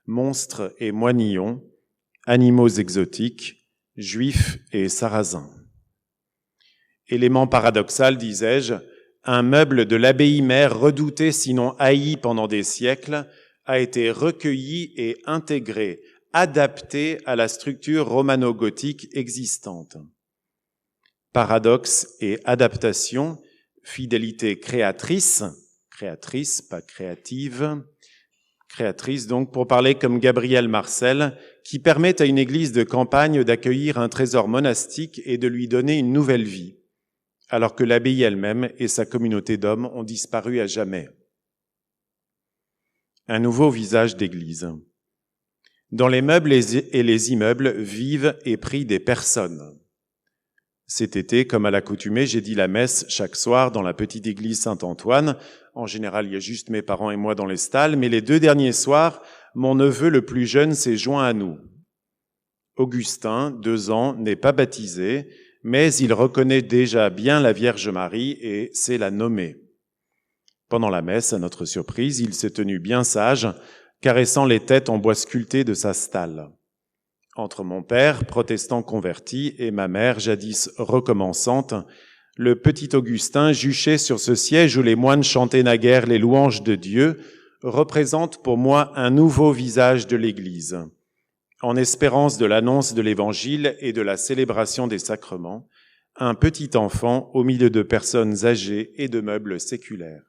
monstres et moinillons, animaux exotiques, juifs et sarrasins. Élément paradoxal, disais-je, un meuble de l'abbaye mère redouté sinon haï pendant des siècles a été recueilli et intégré, adapté à la structure romano-gothique existante. Paradoxe et adaptation, fidélité créatrice pas créative, créatrice donc pour parler comme Gabriel Marcel, qui permet à une église de campagne d'accueillir un trésor monastique et de lui donner une nouvelle vie, alors que l'abbaye elle-même et sa communauté d'hommes ont disparu à jamais. Un nouveau visage d'église. Dans les meubles et les immeubles vivent et prient des personnes. Cet été, comme à l'accoutumée, j'ai dit la messe chaque soir dans la petite église Saint-Antoine. En général, il y a juste mes parents et moi dans les stalles, mais les 2 derniers soirs, mon neveu le plus jeune s'est joint à nous. Augustin, 2 ans, n'est pas baptisé, mais il reconnaît déjà bien la Vierge Marie et sait la nommer. Pendant la messe, à notre surprise, il s'est tenu bien sage, caressant les têtes en bois sculpté de sa stalle. Entre mon père, protestant converti, et ma mère, jadis recommençante, le petit Augustin, juché sur ce siège où les moines chantaient naguère les louanges de Dieu, représente pour moi un nouveau visage de l'Église. En espérance de l'annonce de l'Évangile et de la célébration des sacrements, un petit enfant au milieu de personnes âgées et de meubles séculaires.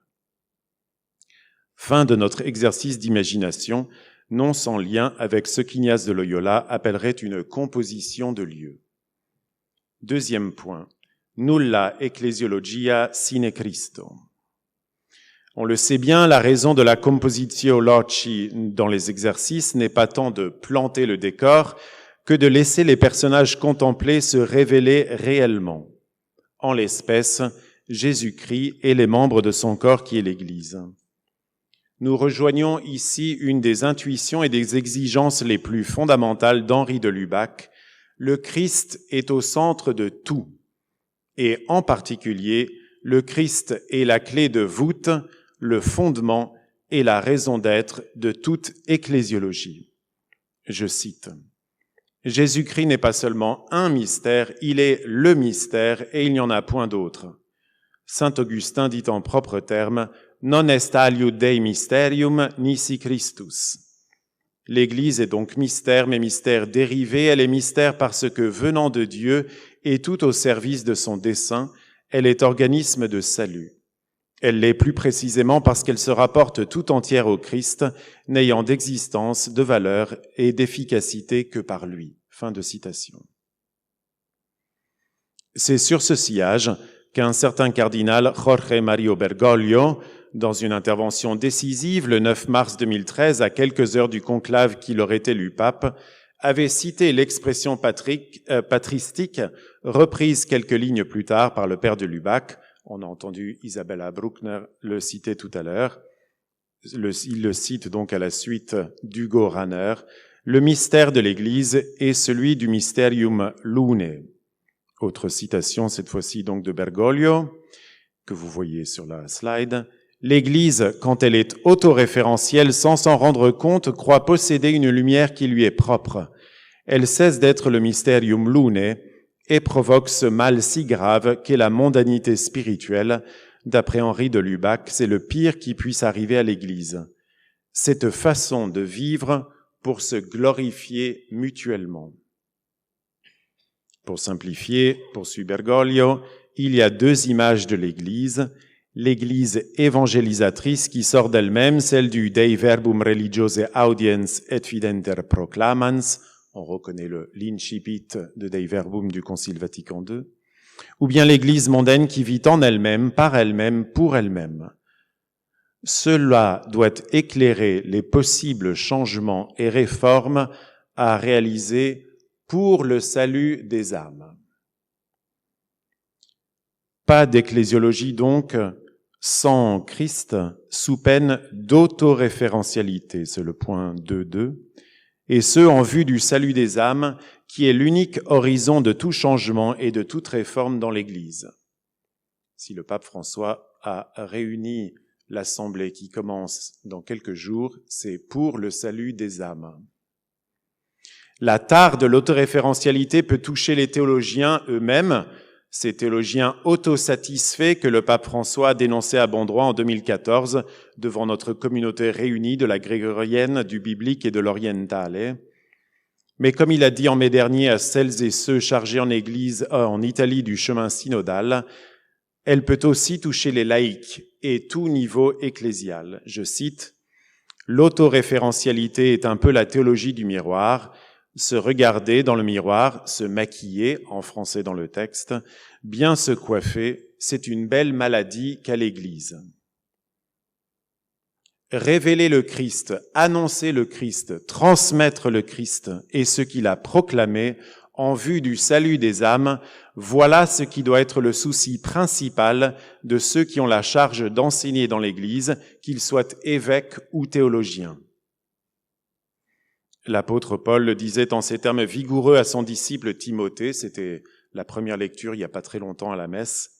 Fin de notre exercice d'imagination, non sans lien avec ce qu'Ignace de Loyola appellerait une composition de lieux. Deuxième point, nulla ecclesiologia sine Christo. On le sait bien, la raison de la compositio loci dans les exercices n'est pas tant de planter le décor que de laisser les personnages contemplés se révéler réellement. En l'espèce, Jésus-Christ et les membres de son corps qui est l'Église. Nous rejoignons ici une des intuitions et des exigences les plus fondamentales d'Henri de Lubac. Le Christ est au centre de tout. Et en particulier, le Christ est la clé de voûte, le fondement et la raison d'être de toute ecclésiologie. Je cite. Jésus-Christ n'est pas seulement un mystère, il est le mystère et il n'y en a point d'autre. Saint Augustin dit en propres termes, non est aliud Dei mysterium nisi Christus. L'Église est donc mystère, mais mystère dérivé. Elle est mystère parce que, venant de Dieu et tout au service de son dessein, elle est organisme de salut. Elle l'est plus précisément parce qu'elle se rapporte tout entière au Christ, n'ayant d'existence, de valeur et d'efficacité que par lui. Fin de citation. C'est sur ce sillage qu'un certain cardinal Jorge Mario Bergoglio, dans une intervention décisive le 9 mars 2013, à quelques heures du conclave qui l'aurait élu pape, avait cité l'expression patristique, reprise quelques lignes plus tard par le père de Lubac. On a entendu Isabella Bruckner le citer tout à l'heure. Il le cite donc à la suite d'Hugo Ranner. Le mystère de l'Église est celui du Mysterium Lunae. Autre citation, cette fois-ci donc de Bergoglio, que vous voyez sur la slide. L'Église, quand elle est autoréférentielle, sans s'en rendre compte, croit posséder une lumière qui lui est propre. Elle cesse d'être le Mysterium Lunae et provoque ce mal si grave qu'est la mondanité spirituelle. D'après Henri de Lubac, c'est le pire qui puisse arriver à l'Église. Cette façon de vivre pour se glorifier mutuellement. Pour simplifier, poursuit Bergoglio, il y a deux images de l'Église. L'Église évangélisatrice qui sort d'elle-même, celle du Dei verbum religiose audiens et fidenter proclamans, on reconnaît le l'incipit de Dei verbum du Concile Vatican II, ou bien l'Église mondaine qui vit en elle-même, par elle-même, pour elle-même. Cela doit éclairer les possibles changements et réformes à réaliser pour le salut des âmes. Pas d'ecclésiologie donc sans Christ, sous peine d'autoréférentialité, c'est le point 2.2, et ce en vue du salut des âmes, qui est l'unique horizon de tout changement et de toute réforme dans l'Église. Si le pape François a réuni l'assemblée qui commence dans quelques jours, c'est pour le salut des âmes. La tare de l'autoréférentialité peut toucher les théologiens eux-mêmes, ces théologiens autosatisfaits que le pape François a dénoncés à bon droit en 2014 devant notre communauté réunie de la grégorienne, du biblique et de l'orientale. Mais comme il a dit en mai dernier à celles et ceux chargés en Église en Italie du chemin synodal, elle peut aussi toucher les laïcs et tout niveau ecclésial. Je cite, « L'autoréférentialité est un peu la théologie du miroir. Se regarder dans le miroir, se maquiller, en français dans le texte, bien se coiffer, c'est une belle maladie qu'a l'Église. Révéler le Christ, annoncer le Christ, transmettre le Christ et ce qu'il a proclamé en vue du salut des âmes, voilà ce qui doit être le souci principal de ceux qui ont la charge d'enseigner dans l'Église, qu'ils soient évêques ou théologiens. » L'apôtre Paul le disait en ces termes vigoureux à son disciple Timothée, c'était la première lecture il n'y a pas très longtemps à la messe.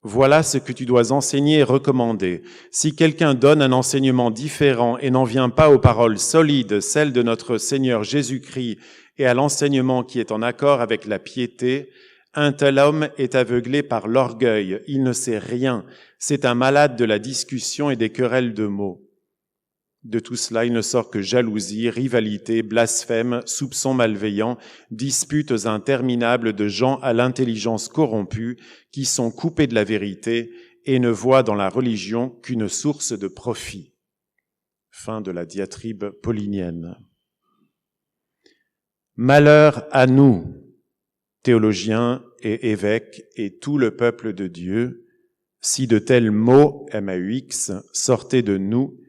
Voilà ce que tu dois enseigner et recommander. Si quelqu'un donne un enseignement différent et n'en vient pas aux paroles solides, celles de notre Seigneur Jésus-Christ, et à l'enseignement qui est en accord avec la piété, un tel homme est aveuglé par l'orgueil, il ne sait rien, c'est un malade de la discussion et des querelles de mots. De tout cela, il ne sort que jalousie, rivalité, blasphème, soupçons malveillants, disputes interminables de gens à l'intelligence corrompue qui sont coupés de la vérité et ne voient dans la religion qu'une source de profit. Fin de la diatribe paulinienne. Malheur à nous, théologiens et évêques et tout le peuple de Dieu, si de tels mots, MAUX, sortaient de nous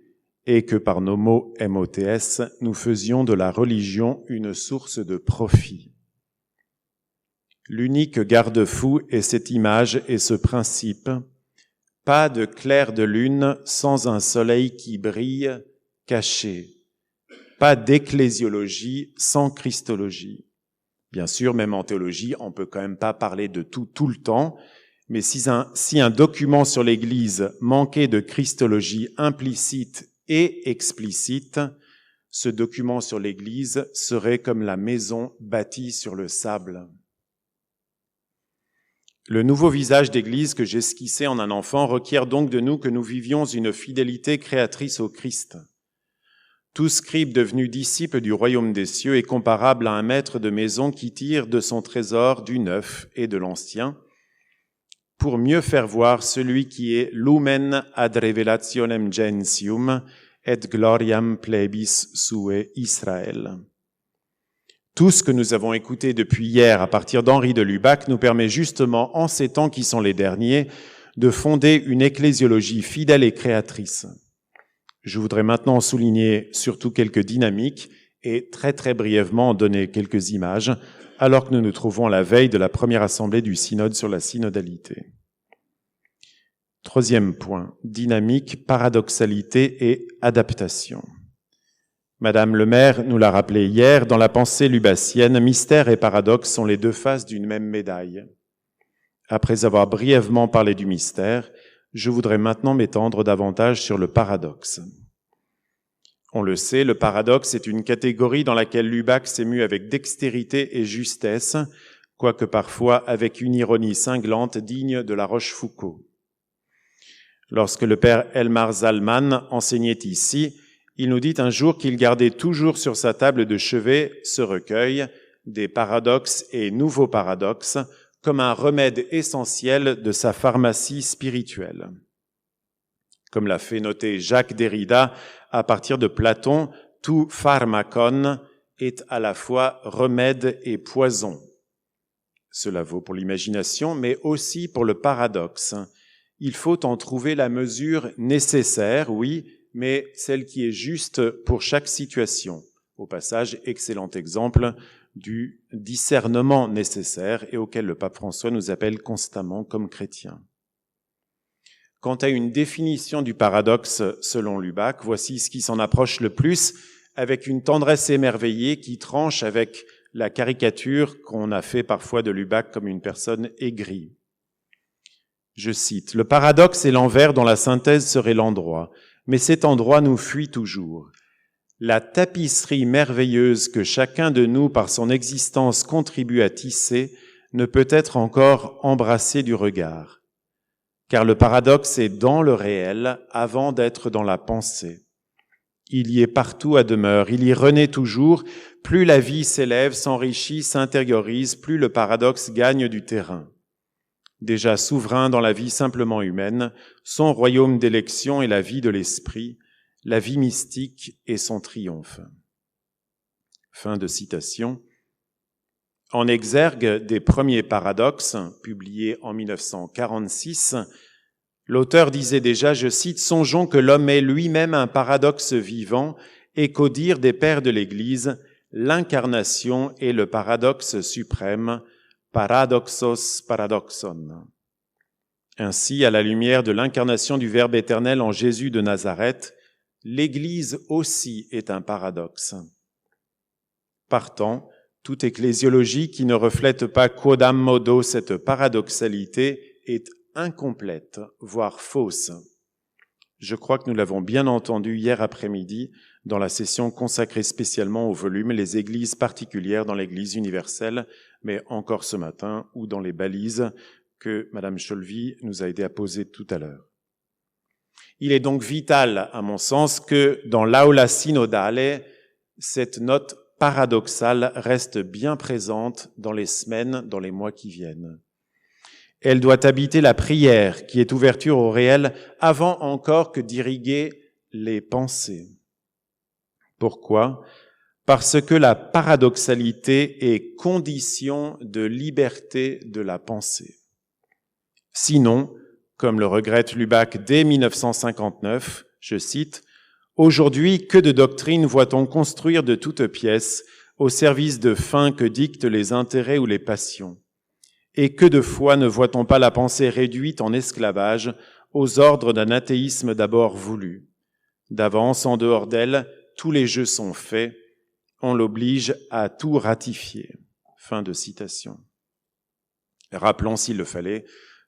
et que par nos mots MOTS, nous faisions de la religion une source de profit. L'unique garde-fou est cette image et ce principe, pas de clair de lune sans un soleil qui brille caché, pas d'ecclésiologie sans christologie. Bien sûr, même en théologie, on peut quand même pas parler de tout le temps, mais si un document sur l'Église manquait de christologie implicite et explicite, ce document sur l'Église serait comme la maison bâtie sur le sable. Le nouveau visage d'Église que j'esquissais en un enfant requiert donc de nous que nous vivions une fidélité créatrice au Christ. Tout scribe devenu disciple du royaume des cieux est comparable à un maître de maison qui tire de son trésor du neuf et de l'ancien, pour mieux faire voir celui qui est lumen ad revelationem gentium et gloriam plebis sue Israël. Tout ce que nous avons écouté depuis hier à partir d'Henri de Lubac nous permet justement, en ces temps qui sont les derniers, de fonder une ecclésiologie fidèle et créatrice. Je voudrais maintenant souligner surtout quelques dynamiques et très très brièvement en donner quelques images, alors que nous nous trouvons à la veille de la première assemblée du synode sur la synodalité. Troisième point, dynamique, paradoxalité et adaptation. Madame le maire nous l'a rappelé hier, dans la pensée lubassienne, mystère et paradoxe sont les deux faces d'une même médaille. Après avoir brièvement parlé du mystère, je voudrais maintenant m'étendre davantage sur le paradoxe. On le sait, le paradoxe est une catégorie dans laquelle Lubac s'est mu avec dextérité et justesse, quoique parfois avec une ironie cinglante digne de La Rochefoucauld. Lorsque le père Elmar Zalman enseignait ici, il nous dit un jour qu'il gardait toujours sur sa table de chevet ce recueil des paradoxes et nouveaux paradoxes comme un remède essentiel de sa pharmacie spirituelle. Comme l'a fait noter Jacques Derrida, à partir de Platon, tout pharmakon est à la fois remède et poison. Cela vaut pour l'imagination, mais aussi pour le paradoxe. Il faut en trouver la mesure nécessaire, oui, mais celle qui est juste pour chaque situation. Au passage, excellent exemple du discernement nécessaire et auquel le pape François nous appelle constamment comme chrétiens. Quant à une définition du paradoxe selon Lubac, voici ce qui s'en approche le plus, avec une tendresse émerveillée qui tranche avec la caricature qu'on a fait parfois de Lubac comme une personne aigrie. Je cite, « Le paradoxe est l'envers dont la synthèse serait l'endroit, mais cet endroit nous fuit toujours. La tapisserie merveilleuse que chacun de nous, par son existence, contribue à tisser, ne peut être encore embrassée du regard. Car le paradoxe est dans le réel avant d'être dans la pensée. Il y est partout à demeure, il y renaît toujours. Plus la vie s'élève, s'enrichit, s'intériorise, plus le paradoxe gagne du terrain. Déjà souverain dans la vie simplement humaine, son royaume d'élection est la vie de l'esprit, la vie mystique est son triomphe. » Fin de citation. En exergue des premiers paradoxes, publiés en 1946, l'auteur disait déjà, je cite, « Songeons que l'homme est lui-même un paradoxe vivant et qu'au dire des pères de l'Église, l'incarnation est le paradoxe suprême, paradoxos paradoxon. » Ainsi, à la lumière de l'incarnation du Verbe éternel en Jésus de Nazareth, l'Église aussi est un paradoxe. Partant, toute ecclésiologie qui ne reflète pas quodam modo cette paradoxalité est incomplète, voire fausse. Je crois que nous l'avons bien entendu hier après-midi dans la session consacrée spécialement au volume « Les églises particulières dans l'Église universelle », mais encore ce matin, ou dans les balises que Madame Cholvy nous a aidé à poser tout à l'heure. Il est donc vital, à mon sens, que dans l'aula synodale, cette note paradoxale reste bien présente dans les semaines, dans les mois qui viennent. Elle doit habiter la prière, qui est ouverture au réel, avant encore que d'irriguer les pensées. Pourquoi ? Parce que la paradoxalité est condition de liberté de la pensée. Sinon, comme le regrette Lubac dès 1959, je cite, « Aujourd'hui, que de doctrines voit-on construire de toutes pièces au service de fins que dictent les intérêts ou les passions ? Et que de fois ne voit-on pas la pensée réduite en esclavage aux ordres d'un athéisme d'abord voulu ? D'avance, en dehors d'elle, tous les jeux sont faits, on l'oblige à tout ratifier. » Fin de citation. Rappelons, s'il le fallait,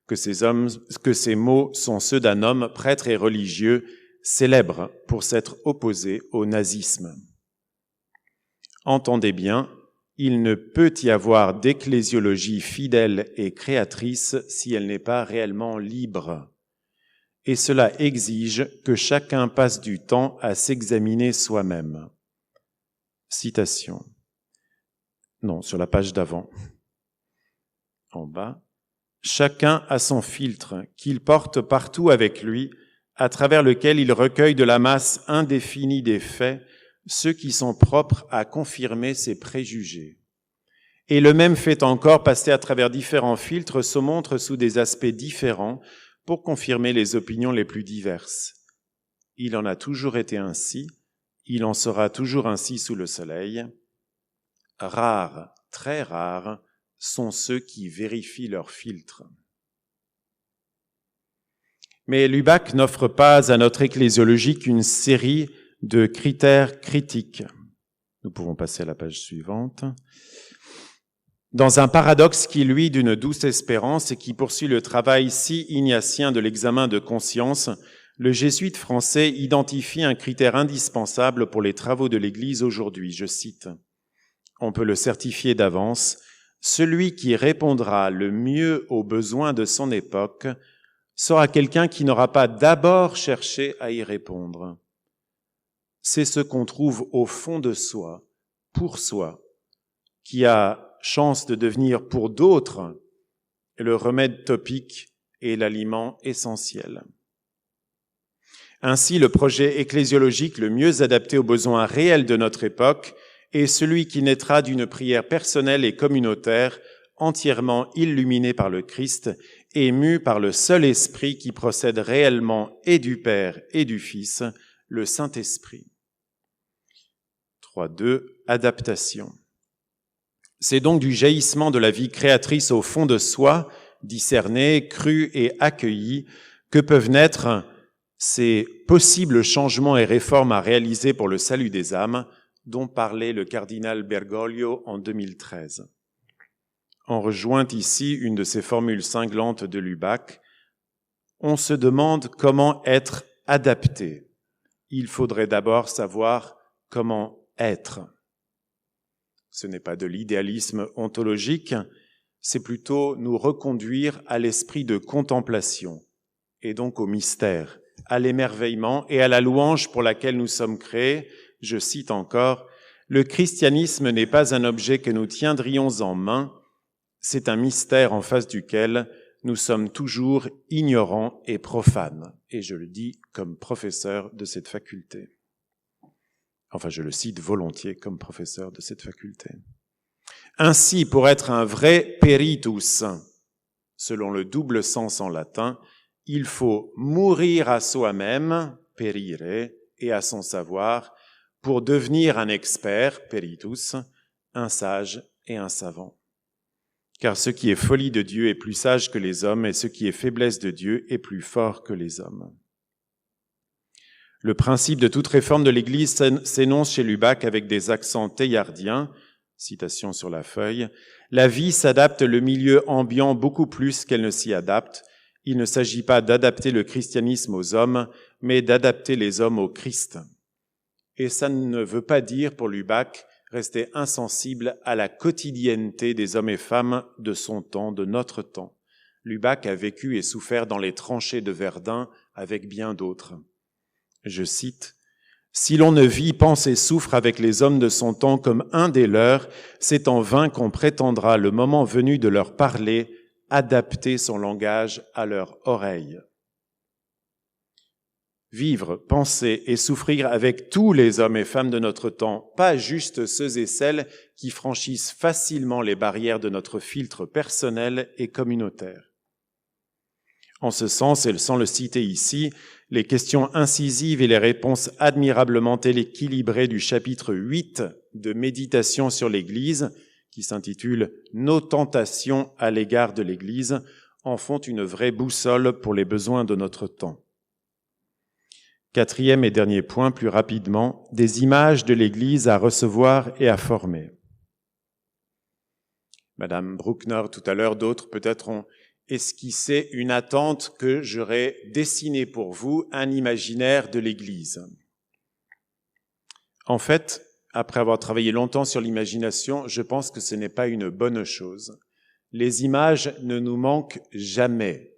que ces mots sont ceux d'un homme prêtre et religieux célèbre pour s'être opposé au nazisme. Entendez bien, il ne peut y avoir d'ecclésiologie fidèle et créatrice si elle n'est pas réellement libre. Et cela exige que chacun passe du temps à s'examiner soi-même. Citation. Non, sur la page d'avant. En bas. Chacun a son filtre qu'il porte partout avec lui, à travers lequel il recueille de la masse indéfinie des faits, ceux qui sont propres à confirmer ses préjugés. Et le même fait encore, passé à travers différents filtres, se montre sous des aspects différents pour confirmer les opinions les plus diverses. Il en a toujours été ainsi, Il en sera toujours ainsi sous le soleil. Rares, très rares, sont ceux qui vérifient leurs filtres. Mais Lubac n'offre pas à notre ecclésiologie qu'une série de critères critiques. Nous pouvons passer à la page suivante. Dans un paradoxe qui luit d'une douce espérance et qui poursuit le travail si ignatien de l'examen de conscience, le jésuite français identifie un critère indispensable pour les travaux de l'Église aujourd'hui. Je cite, « On peut le certifier d'avance, celui qui répondra le mieux aux besoins de son époque sera quelqu'un qui n'aura pas d'abord cherché à y répondre. C'est ce qu'on trouve au fond de soi, pour soi, qui a chance de devenir pour d'autres le remède topique et l'aliment essentiel. Ainsi, le projet ecclésiologique le mieux adapté aux besoins réels de notre époque est celui qui naîtra d'une prière personnelle et communautaire, entièrement illuminée par le Christ et mue par le seul Esprit qui procède réellement et du Père et du Fils, le Saint-Esprit. 3.2. Adaptation. C'est donc du jaillissement de la vie créatrice au fond de soi, discerné, cru et accueilli, que peuvent naître ces possibles changements et réformes à réaliser pour le salut des âmes, dont parlait le cardinal Bergoglio en 2013. On rejoint ici une de ces formules cinglantes de Lubac. On se demande comment être adapté. Il faudrait d'abord savoir comment être. Ce n'est pas de l'idéalisme ontologique, c'est plutôt nous reconduire à l'esprit de contemplation, et donc au mystère, à l'émerveillement et à la louange pour laquelle nous sommes créés. Je cite encore, « Le christianisme n'est pas un objet que nous tiendrions en main, c'est un mystère en face duquel nous sommes toujours ignorants et profanes. » Et je le dis comme professeur de cette faculté. Enfin, je le cite volontiers comme professeur de cette faculté. Ainsi, pour être un vrai peritus, selon le double sens en latin, il faut mourir à soi-même, perire, et à son savoir, pour devenir un expert, peritus, un sage et un savant. Car ce qui est folie de Dieu est plus sage que les hommes, et ce qui est faiblesse de Dieu est plus fort que les hommes. Le principe de toute réforme de l'Église s'énonce chez Lubac avec des accents théillardiens, citation sur la feuille. La vie s'adapte le milieu ambiant beaucoup plus qu'elle ne s'y adapte. Il ne s'agit pas d'adapter le christianisme aux hommes, mais d'adapter les hommes au Christ. Et ça ne veut pas dire, pour Lubac, rester insensible à la quotidienneté des hommes et femmes de son temps, de notre temps. Lubac a vécu et souffert dans les tranchées de Verdun avec bien d'autres. Je cite, « Si l'on ne vit, pense et souffre avec les hommes de son temps comme un des leurs, c'est en vain qu'on prétendra, le moment venu de leur parler, adapter son langage à leur oreille. » Vivre, penser et souffrir avec tous les hommes et femmes de notre temps, pas juste ceux et celles qui franchissent facilement les barrières de notre filtre personnel et communautaire. En ce sens, et sans le citer ici, les questions incisives et les réponses admirablement équilibrées du chapitre 8 de Méditation sur l'Église, qui s'intitule « Nos tentations à l'égard de l'Église », en font une vraie boussole pour les besoins de notre temps. 4e et dernier point, plus rapidement, des images de l'Église à recevoir et à former. Madame Bruckner, tout à l'heure, d'autres peut-être ont esquissé une attente que j'aurais dessinée pour vous, un imaginaire de l'Église. En fait, après avoir travaillé longtemps sur l'imagination, je pense que ce n'est pas une bonne chose. Les images ne nous manquent jamais.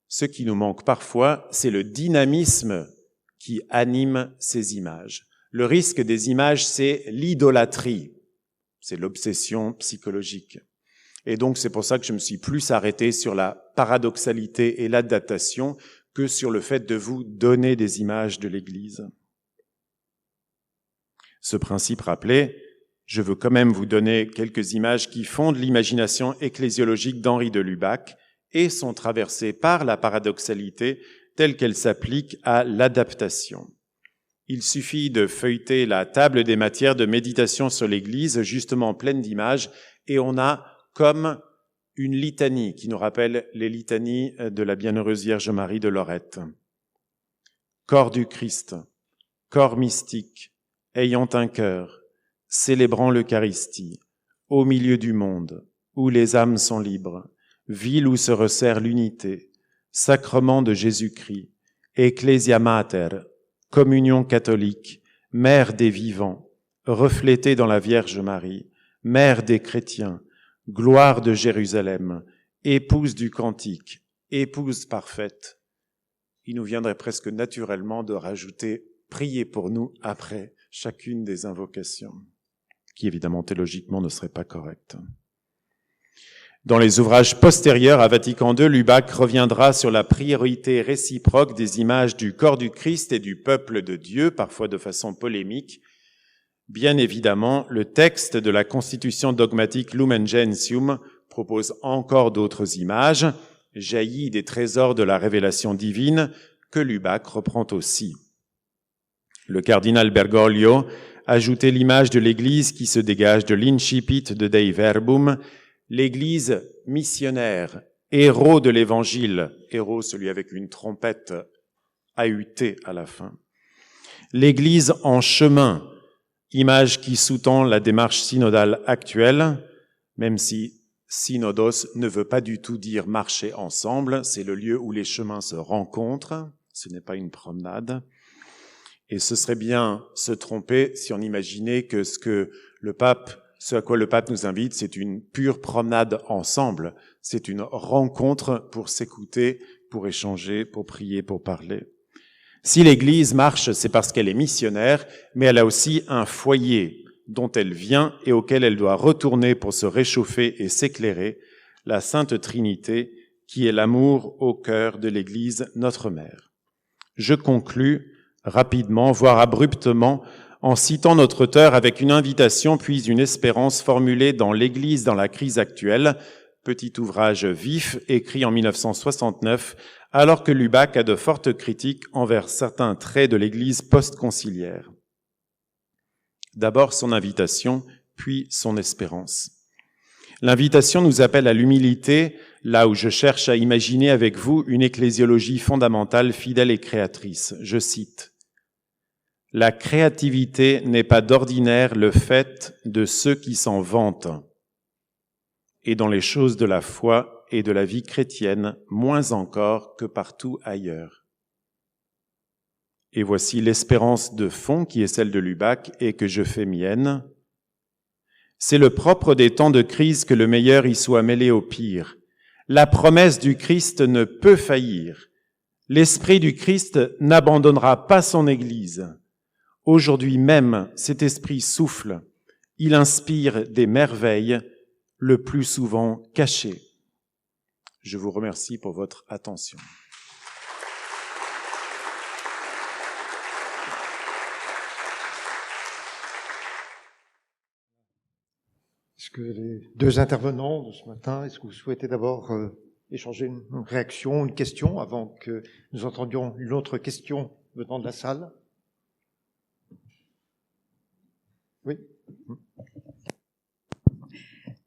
Ce qui nous manque parfois, c'est le dynamisme qui anime ces images. Le risque des images, c'est l'idolâtrie, c'est l'obsession psychologique. Et donc, c'est pour ça que je me suis plus arrêté sur la paradoxalité et l'adaptation que sur le fait de vous donner des images de l'Église. Ce principe rappelé, je veux quand même vous donner quelques images qui fondent l'imagination ecclésiologique d'Henri de Lubac et sont traversées par la paradoxalité telle qu'elle s'applique à l'adaptation. Il suffit de feuilleter la table des matières de méditation sur l'Église, justement pleine d'images, et on a comme une litanie qui nous rappelle les litanies de la Bienheureuse Vierge Marie de Lorette. Corps du Christ, corps mystique, ayant un cœur, célébrant l'Eucharistie, au milieu du monde, où les âmes sont libres, ville où se resserre l'unité, sacrement de Jésus-Christ, Ecclesia Mater, communion catholique, mère des vivants, reflétée dans la Vierge Marie, mère des chrétiens, gloire de Jérusalem, épouse du cantique, épouse parfaite. Il nous viendrait presque naturellement de rajouter « priez pour nous » après chacune des invocations, qui évidemment théologiquement ne serait pas correcte. Dans les ouvrages postérieurs à Vatican II, Lubac reviendra sur la priorité réciproque des images du corps du Christ et du peuple de Dieu, parfois de façon polémique. Bien évidemment, le texte de la Constitution dogmatique Lumen Gentium propose encore d'autres images, jaillies des trésors de la révélation divine, que Lubac reprend aussi. Le cardinal Bergoglio ajoutait l'image de l'Église qui se dégage de l'incipit de Dei Verbum, l'Église missionnaire, héros de l'Évangile, héros celui avec une trompette ahutée à la fin. L'Église en chemin, image qui sous-tend la démarche synodale actuelle, même si synodos ne veut pas du tout dire marcher ensemble, c'est le lieu où les chemins se rencontrent, ce n'est pas une promenade. Et ce serait bien se tromper si on imaginait que ce à quoi le pape nous invite, c'est une pure promenade ensemble, c'est une rencontre pour s'écouter, pour échanger, pour prier, pour parler. Si l'Église marche, c'est parce qu'elle est missionnaire, mais elle a aussi un foyer dont elle vient et auquel elle doit retourner pour se réchauffer et s'éclairer, la Sainte Trinité, qui est l'amour au cœur de l'Église, notre Mère. Je conclus rapidement, voire abruptement, en citant notre auteur avec une invitation puis une espérance formulée dans l'Église dans la crise actuelle, petit ouvrage vif écrit en 1969, alors que Lubac a de fortes critiques envers certains traits de l'Église post-conciliaire. D'abord son invitation, puis son espérance. L'invitation nous appelle à l'humilité, là où je cherche à imaginer avec vous une ecclésiologie fondamentale, fidèle et créatrice. Je cite: « La créativité n'est pas d'ordinaire le fait de ceux qui s'en vantent, et dans les choses de la foi et de la vie chrétienne, moins encore que partout ailleurs. » Et voici l'espérance de fond qui est celle de Lubac et que je fais mienne. C'est le propre des temps de crise que le meilleur y soit mêlé au pire. La promesse du Christ ne peut faillir. L'Esprit du Christ n'abandonnera pas son Église. Aujourd'hui même, cet Esprit souffle. Il inspire des merveilles, le plus souvent cachées. Je vous remercie pour votre attention. Est-ce que les deux intervenants de ce matin, est-ce que vous souhaitez d'abord échanger une réaction, une question, avant que nous entendions une autre question venant de la salle? Oui.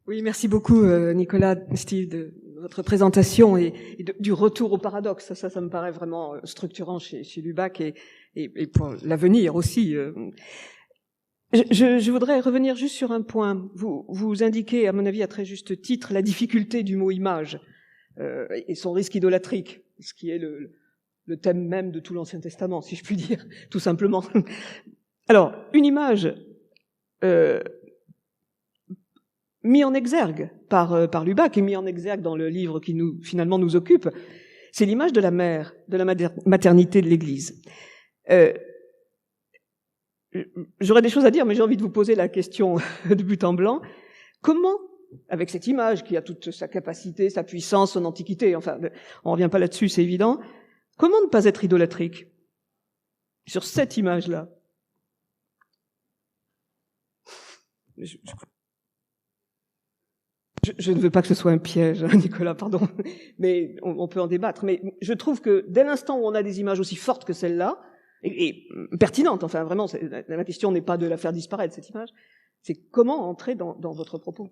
Oui, merci beaucoup Nicolas, Steve, de votre présentation et du retour au paradoxe. Ça me paraît vraiment structurant chez Lubac et pour l'avenir aussi. Je voudrais revenir juste sur un point. Vous indiquez, à mon avis, à très juste titre, la difficulté du mot image et son risque idolâtrique, ce qui est le thème même de tout l'Ancien Testament, si je puis dire, tout simplement. Alors, une image mis en exergue par Lubac et mis en exergue dans le livre qui finalement nous occupe, c'est l'image de la mère, de la maternité de l'Église. J'aurais des choses à dire, mais j'ai envie de vous poser la question de but en blanc. Comment, avec cette image qui a toute sa capacité, sa puissance, son antiquité, enfin, on revient pas là-dessus, c'est évident, comment ne pas être idolâtrique sur cette image-là? Je ne veux pas que ce soit un piège, hein, Nicolas, pardon, mais on peut en débattre. Mais je trouve que dès l'instant où on a des images aussi fortes que celle-là, et pertinente. Enfin, vraiment, la question n'est pas de la faire disparaître, cette image. C'est comment entrer dans votre propos.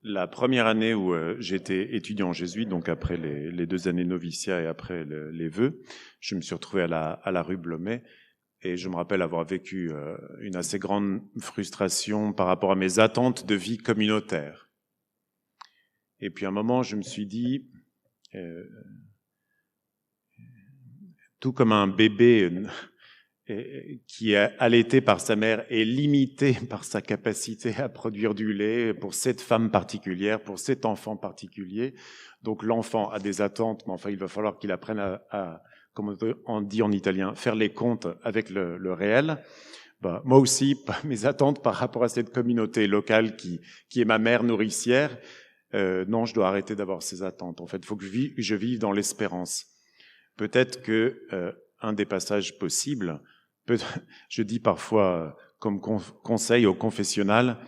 La première année où j'étais étudiant jésuite, donc après les 2 années noviciat et après les vœux, je me suis retrouvé à la rue Blomet et je me rappelle avoir vécu une assez grande frustration par rapport à mes attentes de vie communautaire. Et puis à un moment, je me suis dit, tout comme un bébé qui est allaité par sa mère est limité par sa capacité à produire du lait pour cette femme particulière, pour cet enfant particulier. Donc l'enfant a des attentes, mais enfin il va falloir qu'il apprenne à comme on dit en italien, faire les comptes avec le réel. Bah, moi aussi, mes attentes par rapport à cette communauté locale qui est ma mère nourricière, non, je dois arrêter d'avoir ces attentes. En fait, il faut que je vive dans l'espérance. Peut-être que un des passages possibles, je dis parfois comme conseil au confessionnal,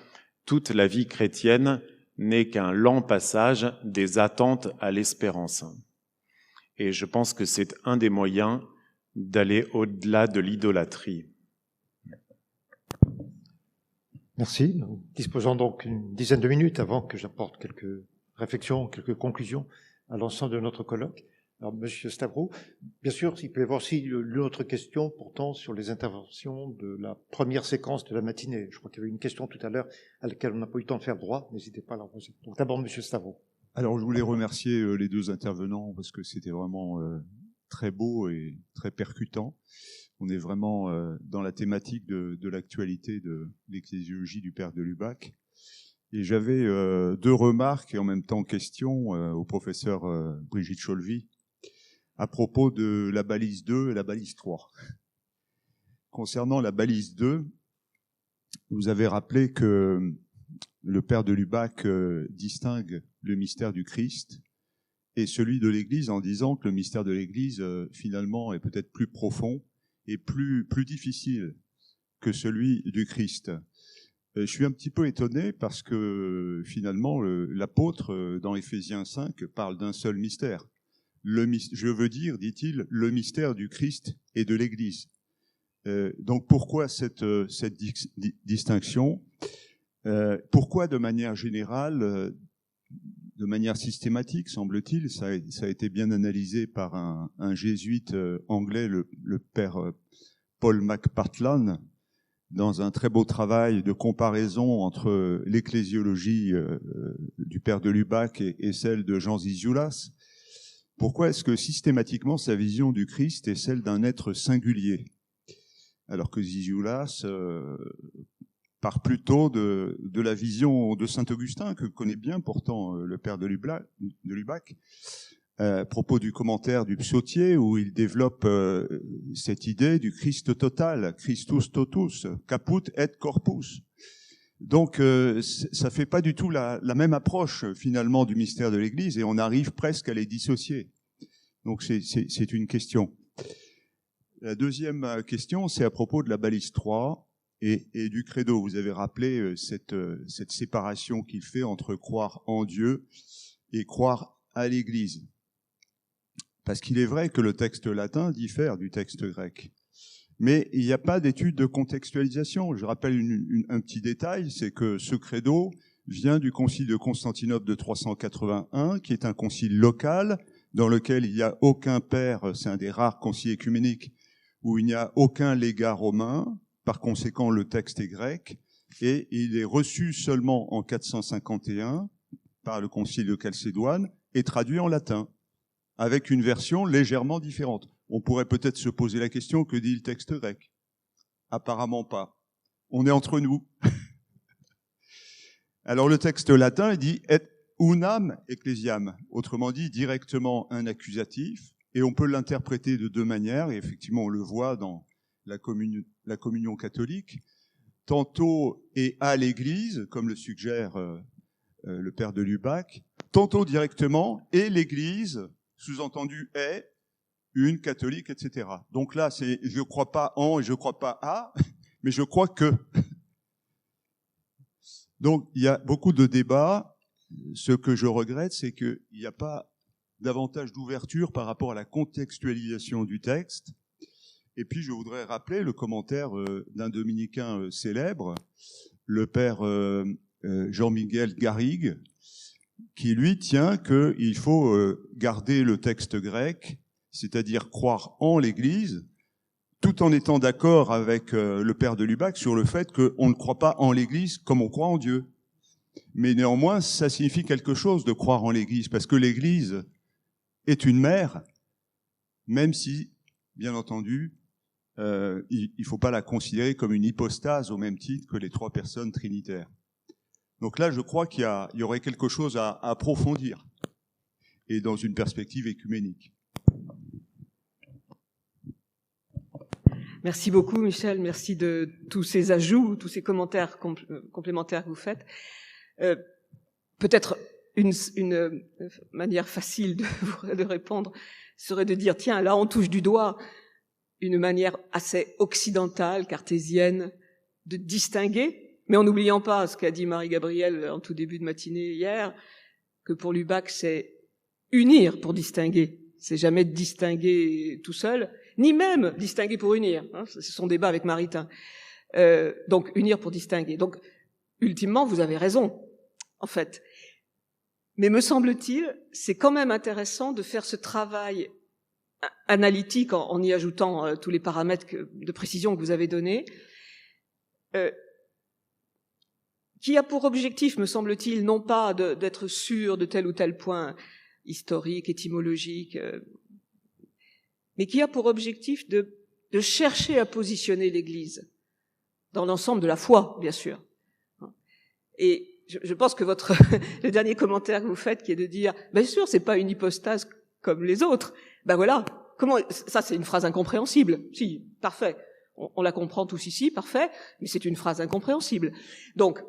toute la vie chrétienne n'est qu'un lent passage des attentes à l'espérance. Et je pense que c'est un des moyens d'aller au-delà de l'idolâtrie. Merci. Nous disposons donc une dizaine de minutes avant que j'apporte quelques réflexions, quelques conclusions à l'ensemble de notre colloque. Alors, Monsieur Stavro, bien sûr, il peut y avoir aussi une autre question portant sur les interventions de la première séquence de la matinée. Je crois qu'il y avait une question tout à l'heure à laquelle on n'a pas eu le temps de faire droit. N'hésitez pas à la poser. Donc d'abord, Monsieur Stavro. Alors, je voulais remercier les 2 intervenants parce que c'était vraiment très beau et très percutant. On est vraiment dans la thématique de l'actualité de l'ecclésiologie du Père de Lubac. Et j'avais 2 remarques et en même temps questions au professeur Brigitte Cholvy à propos de la balise 2 et la balise 3. Concernant la balise 2, vous avez rappelé que le Père de Lubac distingue le mystère du Christ et celui de l'Église en disant que le mystère de l'Église, finalement, est peut-être plus profond et plus difficile que celui du Christ. Je suis un petit peu étonné parce que, finalement, l'apôtre, dans Éphésiens 5, parle d'un seul mystère. Je veux dire, dit-il, le mystère du Christ et de l'Église. Donc pourquoi cette distinction ? Pourquoi de manière générale, de manière systématique, semble-t-il, ça a été bien analysé par un jésuite anglais, le père Paul McPartlan, dans un très beau travail de comparaison entre l'ecclésiologie du père de Lubac et celle de Jean Zizioulas. Pourquoi est-ce que systématiquement sa vision du Christ est celle d'un être singulier, alors que Zizioulas part plutôt de la vision de saint Augustin, que connaît bien pourtant le père de Lubac, à propos du commentaire du psautier, où il développe cette idée du Christ total, Christus totus, caput et corpus. Donc ça fait pas du tout la même approche finalement du mystère de l'Église, et on arrive presque à les dissocier. Donc c'est une question. La deuxième question, c'est à propos de la balise 3 et du credo. Vous avez rappelé cette séparation qu'il fait entre croire en Dieu et croire à l'Église. Parce qu'il est vrai que le texte latin diffère du texte grec. Mais il n'y a pas d'étude de contextualisation. Je rappelle un petit détail, c'est que ce credo vient du concile de Constantinople de 381, qui est un concile local, dans lequel il n'y a aucun père, c'est un des rares conciles écuméniques, où il n'y a aucun légat romain, par conséquent le texte est grec, et il est reçu seulement en 451 par le concile de Chalcédoine, et traduit en latin, avec une version légèrement différente. On pourrait peut-être se poser la question, que dit le texte grec ? Apparemment pas. On est entre nous. Alors le texte latin, il dit « et unam ecclesiam », autrement dit directement un accusatif, et on peut l'interpréter de 2 manières, et effectivement on le voit dans la communion catholique, tantôt et à l'Église, comme le suggère le père de Lubac, tantôt directement et l'Église, sous-entendu est, une catholique, etc. Donc là, c'est je crois pas en et je crois pas à, mais je crois que. Donc il y a beaucoup de débats. Ce que je regrette, c'est qu'il n'y a pas davantage d'ouverture par rapport à la contextualisation du texte. Et puis je voudrais rappeler le commentaire d'un dominicain célèbre, le père Jean-Miguel Garrigue, qui lui tient qu'il faut garder le texte grec, c'est-à-dire croire en l'Église, tout en étant d'accord avec le père de Lubac sur le fait qu'on ne croit pas en l'Église comme on croit en Dieu. Mais néanmoins, ça signifie quelque chose de croire en l'Église, parce que l'Église est une mère, même si, bien entendu, il ne faut pas la considérer comme une hypostase au même titre que les 3 personnes trinitaires. Donc là, je crois qu'il y aurait quelque chose à approfondir, et dans une perspective écuménique. Merci beaucoup, Michel. Merci de tous ces ajouts, tous ces commentaires complémentaires que vous faites. Peut-être une manière facile de répondre serait de dire, tiens, là, on touche du doigt une manière assez occidentale, cartésienne, de distinguer, mais en n'oubliant pas ce qu'a dit Marie-Gabrielle en tout début de matinée hier, que pour Lubac, c'est unir pour distinguer. C'est jamais distinguer tout seul, ni même distinguer pour unir. Hein, c'est son débat avec Maritain. Donc, unir pour distinguer. Donc, ultimement, vous avez raison, en fait. Mais me semble-t-il, c'est quand même intéressant de faire ce travail analytique en y ajoutant tous les paramètres de précision que vous avez donnés, qui a pour objectif, me semble-t-il, non pas d'être sûr de tel ou tel point historique, étymologique, mais qui a pour objectif de chercher à positionner l'Église dans l'ensemble de la foi, bien sûr. Et je pense que le dernier commentaire que vous faites, qui est de dire, bien sûr, c'est pas une hypostase comme les autres. Ben voilà. Ça, c'est une phrase incompréhensible. Si, parfait. On la comprend tous ici, parfait. Mais c'est une phrase incompréhensible. Donc,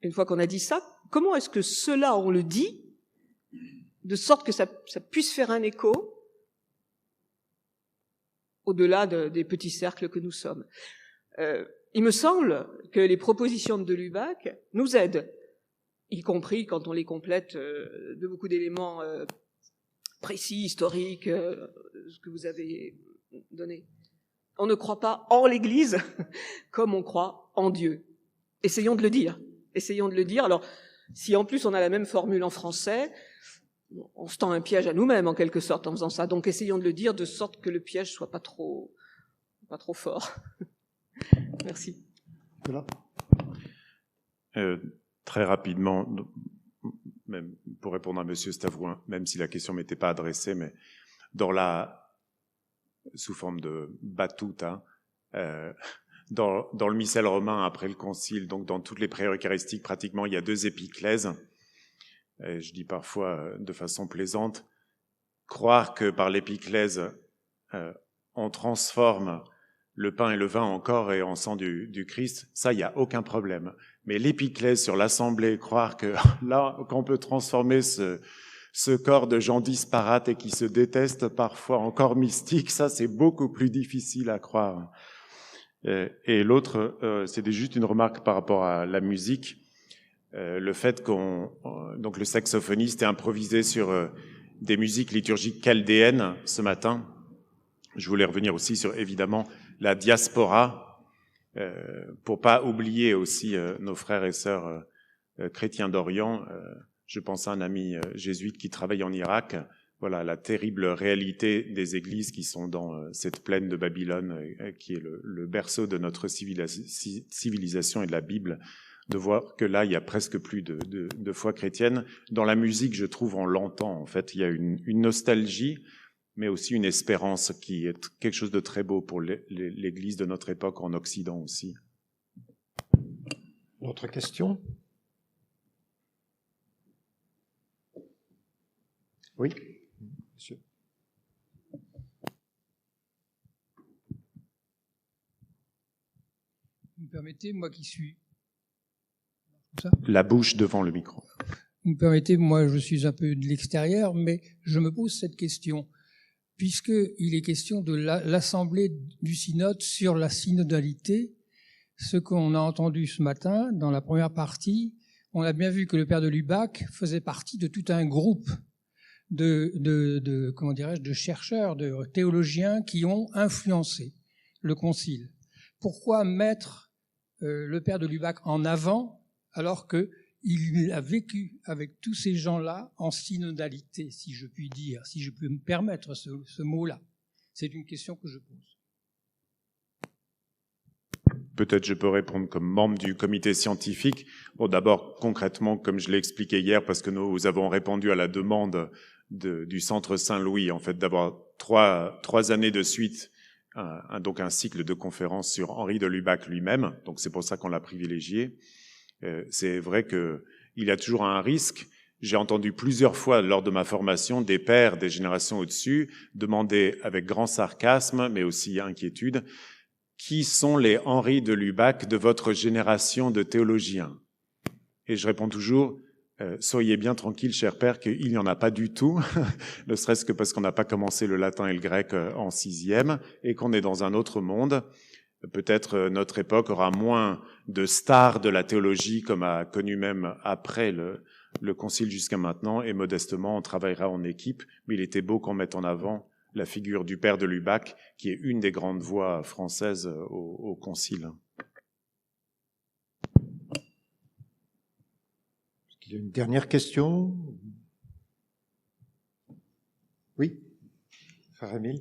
une fois qu'on a dit ça, comment est-ce que cela, on le dit, de sorte que ça puisse faire un écho au-delà des petits cercles que nous sommes. Il me semble que les propositions de Lubac nous aident, y compris quand on les complète de beaucoup d'éléments précis, historiques, ce que vous avez donné. On ne croit pas en l'Église comme on croit en Dieu. Essayons de le dire. Essayons de le dire. Alors, si en plus on a la même formule en français, on se tend un piège à nous-mêmes en quelque sorte en faisant ça. Donc essayons de le dire de sorte que le piège soit pas trop fort. Merci. Voilà. Très rapidement, même pour répondre à Monsieur Stavrouin, même si la question m'était pas adressée, mais sous forme de batuta, dans le missel romain après le concile, donc dans toutes les prières eucharistiques, pratiquement, il y a 2 épiclèses. Et je dis parfois de façon plaisante, croire que par l'épiclèse, on transforme le pain et le vin en corps et en sang du Christ, ça, il n'y a aucun problème. Mais l'épiclèse sur l'assemblée, croire que là, qu'on peut transformer ce corps de gens disparates et qui se détestent parfois en corps mystique, ça, c'est beaucoup plus difficile à croire. Et l'autre, c'était juste une remarque par rapport à la musique. Le fait donc le saxophoniste est improvisé sur des musiques liturgiques chaldéennes ce matin. Je voulais revenir aussi sur, évidemment, la diaspora, pour pas oublier aussi nos frères et sœurs chrétiens d'Orient. Je pense à un ami jésuite qui travaille en Irak. Voilà la terrible réalité des églises qui sont dans cette plaine de Babylone, qui est le berceau de notre civilisation et de la Bible. De voir que là, il y a presque plus de foi chrétienne. Dans la musique, je trouve, on l'entend, en fait. Il y a une nostalgie, mais aussi une espérance qui est quelque chose de très beau pour l'Église de notre époque en Occident aussi. Autre question ? Oui, monsieur. Vous me permettez, moi qui suis... La bouche devant le micro. Vous me permettez, moi je suis un peu de l'extérieur, mais je me pose cette question. Puisqu'il est question de l'Assemblée du synode sur la synodalité, ce qu'on a entendu ce matin dans la première partie, on a bien vu que le père de Lubac faisait partie de tout un groupe comment dirais-je, de chercheurs, de théologiens qui ont influencé le concile. Pourquoi mettre le père de Lubac en avant alors qu'il a vécu avec tous ces gens-là en synodalité, si je puis dire, si je peux me permettre ce mot-là? C'est une question que je pose. Peut-être je peux répondre comme membre du comité scientifique. Bon, d'abord, concrètement, comme je l'ai expliqué hier, parce que nous avons répondu à la demande du Centre Saint-Louis, en fait, d'avoir trois années de suite, donc un cycle de conférences sur Henri de Lubac lui-même. Donc c'est pour ça qu'on l'a privilégié. C'est vrai que il y a toujours un risque. J'ai entendu plusieurs fois lors de ma formation des pères des générations au-dessus demander avec grand sarcasme, mais aussi inquiétude, qui sont les Henri de Lubac de votre génération de théologiens? Et je réponds toujours, soyez bien tranquille, cher père, qu'il n'y en a pas du tout, ne serait-ce que parce qu'on n'a pas commencé le latin et le grec en 6e et qu'on est dans un autre monde. Peut-être notre époque aura moins de stars de la théologie comme a connu même après le concile jusqu'à maintenant, et modestement on travaillera en équipe, mais il était beau qu'on mette en avant la figure du père de Lubac, qui est une des grandes voix françaises au concile. Est-ce qu'il y a une dernière question? Oui, frère Émile.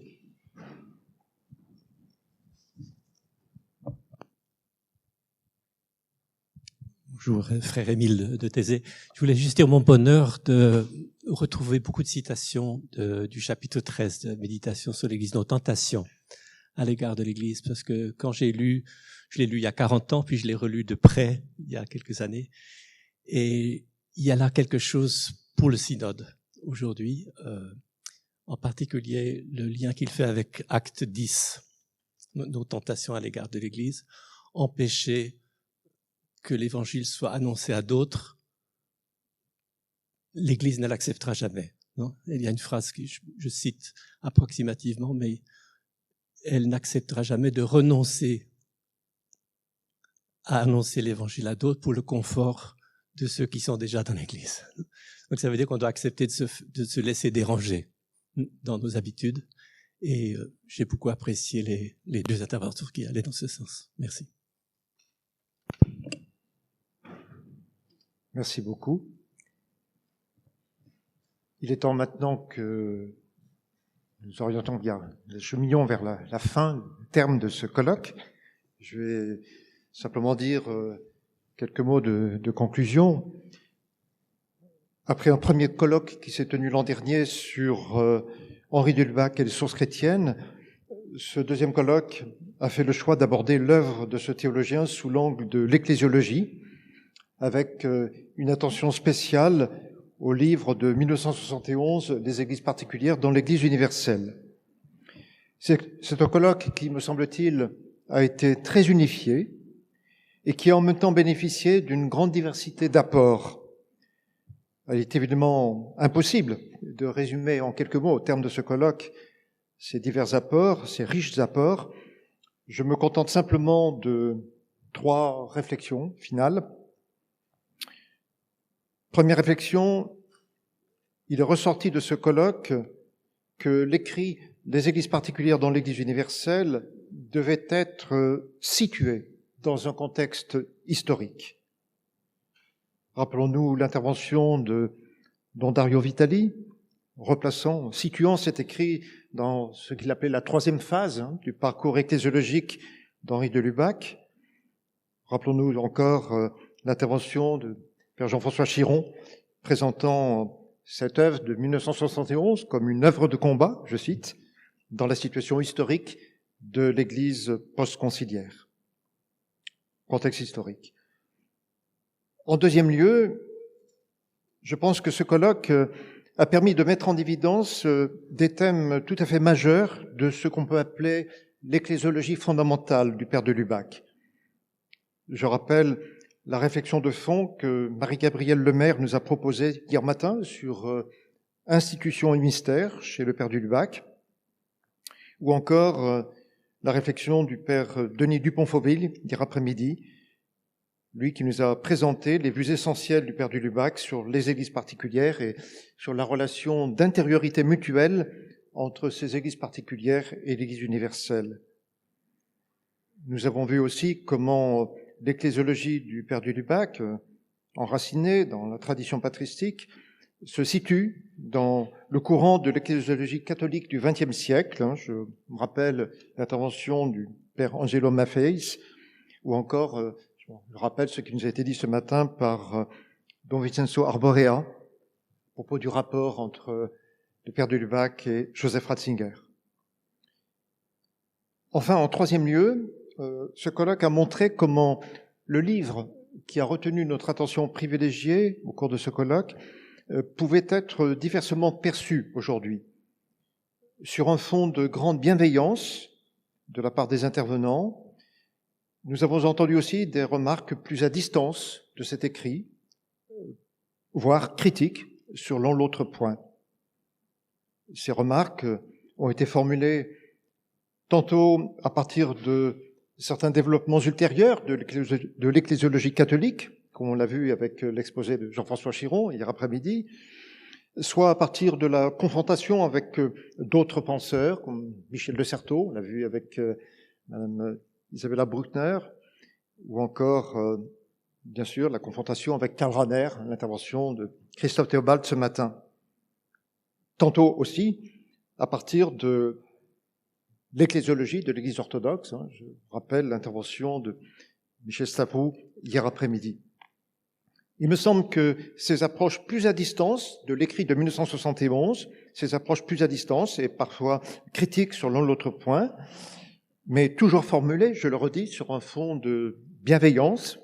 Bonjour, frère Émile de Thésée. Je voulais juste dire mon bonheur de retrouver beaucoup de citations du chapitre 13 de Méditation sur l'Église, nos tentations à l'égard de l'Église, parce que quand je l'ai lu il y a 40 ans, puis je l'ai relu de près il y a quelques années, et il y a là quelque chose pour le synode aujourd'hui, en particulier le lien qu'il fait avec Acte 10, nos tentations à l'égard de l'Église, empêcher que l'évangile soit annoncé à d'autres, l'Église ne l'acceptera jamais. Non? Il y a une phrase que je cite approximativement, mais elle n'acceptera jamais de renoncer à annoncer l'évangile à d'autres pour le confort de ceux qui sont déjà dans l'Église. Donc ça veut dire qu'on doit accepter de se laisser déranger dans nos habitudes, et j'ai beaucoup apprécié les deux interventions qui allaient dans ce sens. Merci. Merci beaucoup. Il est temps maintenant que nous orientons bien, nous cheminions vers la fin, le terme de ce colloque. Je vais simplement dire quelques mots de conclusion. Après un premier colloque qui s'est tenu l'an dernier sur Henri de Lubac et les sources chrétiennes, ce deuxième colloque a fait le choix d'aborder l'œuvre de ce théologien sous l'angle de l'ecclésiologie, avec une attention spéciale au livre de 1971, Les Églises particulières dans l'Église universelle. C'est un colloque qui, me semble-t-il, a été très unifié et qui a en même temps bénéficié d'une grande diversité d'apports. Il est évidemment impossible de résumer en quelques mots, au terme de ce colloque, ces divers apports, ces riches apports. Je me contente simplement de 3 réflexions finales. Première réflexion, il est ressorti de ce colloque que l'écrit des Églises particulières dans l'Église universelle devait être situé dans un contexte historique. Rappelons-nous l'intervention de Don Dario Vitali, situant cet écrit dans ce qu'il appelait la 3e phase du parcours ecclésiologique d'Henri de Lubac. Rappelons-nous encore l'intervention de Père Jean-François Chiron, présentant cette œuvre de 1971 comme une œuvre de combat, je cite, dans la situation historique de l'Église post-conciliaire. Contexte historique. En deuxième lieu, je pense que ce colloque a permis de mettre en évidence des thèmes tout à fait majeurs de ce qu'on peut appeler l'ecclésiologie fondamentale du Père de Lubac. Je rappelle la réflexion de fond que Marie-Gabrielle Lemaire nous a proposée hier matin sur institution et mystère chez le Père de Lubac, ou encore la réflexion du Père Denis Dupont-Fauville hier après-midi, lui qui nous a présenté les vues essentielles du Père du Lubac sur les églises particulières et sur la relation d'intériorité mutuelle entre ces églises particulières et l'Église universelle. Nous avons vu aussi comment l'ecclésiologie du Père du Lubac, enracinée dans la tradition patristique, se situe dans le courant de l'ecclésiologie catholique du XXe siècle. Je me rappelle l'intervention du Père Angelo Maffeis, ou encore, je rappelle ce qui nous a été dit ce matin par Don Vincenzo Arborea, à propos du rapport entre le Père du Lubac et Joseph Ratzinger. Enfin, en troisième lieu, ce colloque a montré comment le livre qui a retenu notre attention privilégiée au cours de ce colloque pouvait être diversement perçu aujourd'hui, sur un fond de grande bienveillance de la part des intervenants. Nous avons entendu aussi des remarques plus à distance de cet écrit, voire critiques sur l'un l'autre point. Ces remarques ont été formulées tantôt à partir de certains développements ultérieurs de l'ecclésiologie catholique, comme on l'a vu avec l'exposé de Jean-François Chiron hier après-midi, soit à partir de la confrontation avec d'autres penseurs, comme Michel de Certeau, on l'a vu avec Madame Isabella Bruckner, ou encore, bien sûr, la confrontation avec Karl Rahner, l'intervention de Christophe Théobald ce matin. Tantôt aussi à partir de l'ecclésiologie de l'Église orthodoxe. Je rappelle l'intervention de Michel Stavrou hier après-midi. Il me semble que ces approches plus à distance de l'écrit de 1971, ces approches plus à distance et parfois critiques sur l'un ou l'autre point, mais toujours formulées, je le redis, sur un fond de bienveillance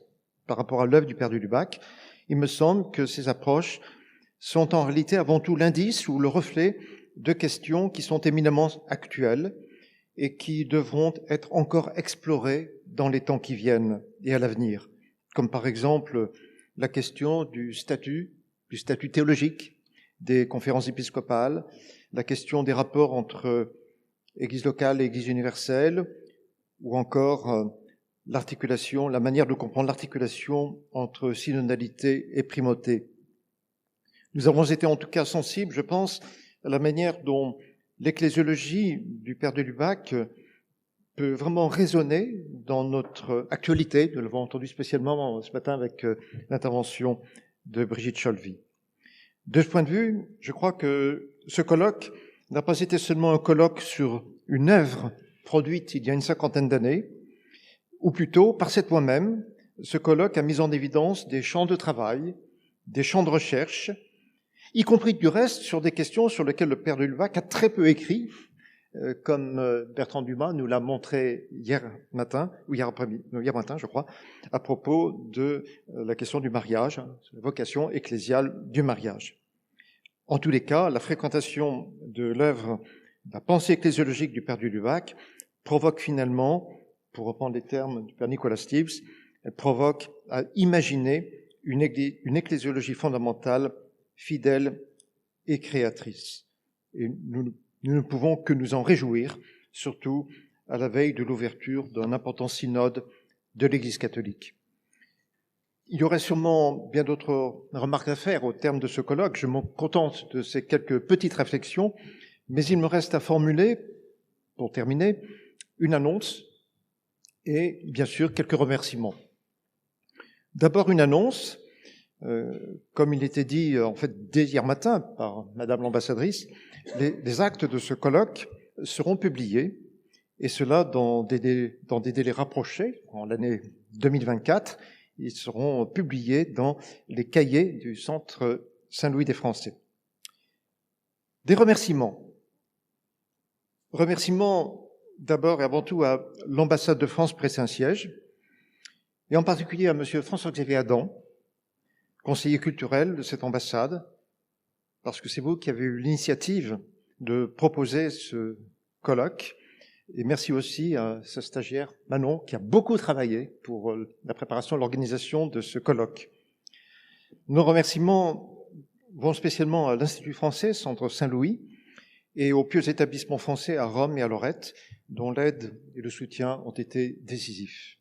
par rapport à l'œuvre du Père du Lubac, il me semble que ces approches sont en réalité avant tout l'indice ou le reflet de questions qui sont éminemment actuelles et qui devront être encore explorées dans les temps qui viennent et à l'avenir, comme par exemple la question du statut théologique des conférences épiscopales, la question des rapports entre Église locale et Église universelle, ou encore l'articulation, la manière de comprendre l'articulation entre synodalité et primauté. Nous avons été en tout cas sensibles, je pense, à la manière dont l'ecclésiologie du Père de Lubac peut vraiment résonner dans notre actualité. Nous l'avons entendu spécialement ce matin avec l'intervention de Brigitte Cholvy. De ce point de vue, je crois que ce colloque n'a pas été seulement un colloque sur une œuvre produite il y a une 50aine d'années, ou plutôt, par cette voie même, ce colloque a mis en évidence des champs de travail, des champs de recherche, y compris du reste sur des questions sur lesquelles le Père de Lubac a très peu écrit, comme Bertrand Dumas nous l'a montré hier matin, je crois, à propos de la question du mariage, la vocation ecclésiale du mariage. En tous les cas, la fréquentation de l'œuvre, la pensée ecclésiologique du Père du Lubac provoque finalement, pour reprendre les termes du Père Nicolas Stibbs, elle provoque à imaginer une ecclésiologie fondamentale, fidèle et créatrice. Et nous ne pouvons que nous en réjouir, surtout à la veille de l'ouverture d'un important synode de l'Église catholique. Il y aurait sûrement bien d'autres remarques à faire au terme de ce colloque. Je me contente de ces quelques petites réflexions, mais il me reste à formuler, pour terminer, une annonce et bien sûr quelques remerciements. D'abord une annonce, comme il était dit en fait dès hier matin par Madame l'ambassadrice, les actes de ce colloque seront publiés, et cela dans des délais rapprochés, en l'année 2024. Ils seront publiés dans les cahiers du Centre Saint-Louis des Français. Des remerciements. Remerciements d'abord et avant tout à l'ambassade de France près Saint-Siège, et en particulier à Monsieur François-Xavier Adam, conseiller culturel de cette ambassade, parce que c'est vous qui avez eu l'initiative de proposer ce colloque. Et merci aussi à ce stagiaire Manon qui a beaucoup travaillé pour la préparation et l'organisation de ce colloque. Nos remerciements vont spécialement à l'Institut français, Centre Saint-Louis, et aux pieux établissements français à Rome et à Lorette, dont l'aide et le soutien ont été décisifs.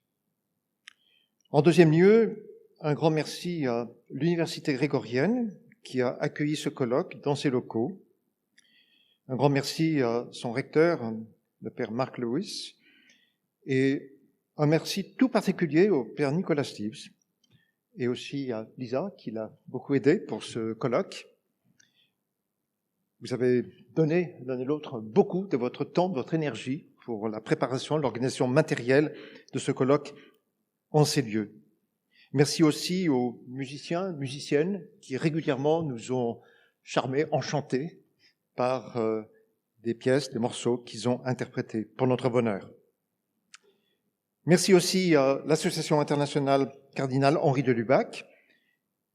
En deuxième lieu, un grand merci à l'Université grégorienne qui a accueilli ce colloque dans ses locaux. Un grand merci à son recteur, le père Marc Lewis, et un merci tout particulier au père Nicolas Steves, et aussi à Lisa, qui l'a beaucoup aidé pour ce colloque. Vous avez donné l'un et l'autre beaucoup de votre temps, de votre énergie pour la préparation, l'organisation matérielle de ce colloque en ces lieux. Merci aussi aux musiciens, musiciennes qui régulièrement nous ont charmés, enchantés par des pièces, des morceaux qu'ils ont interprétés pour notre bonheur. Merci aussi à l'Association internationale Cardinal Henri de Lubac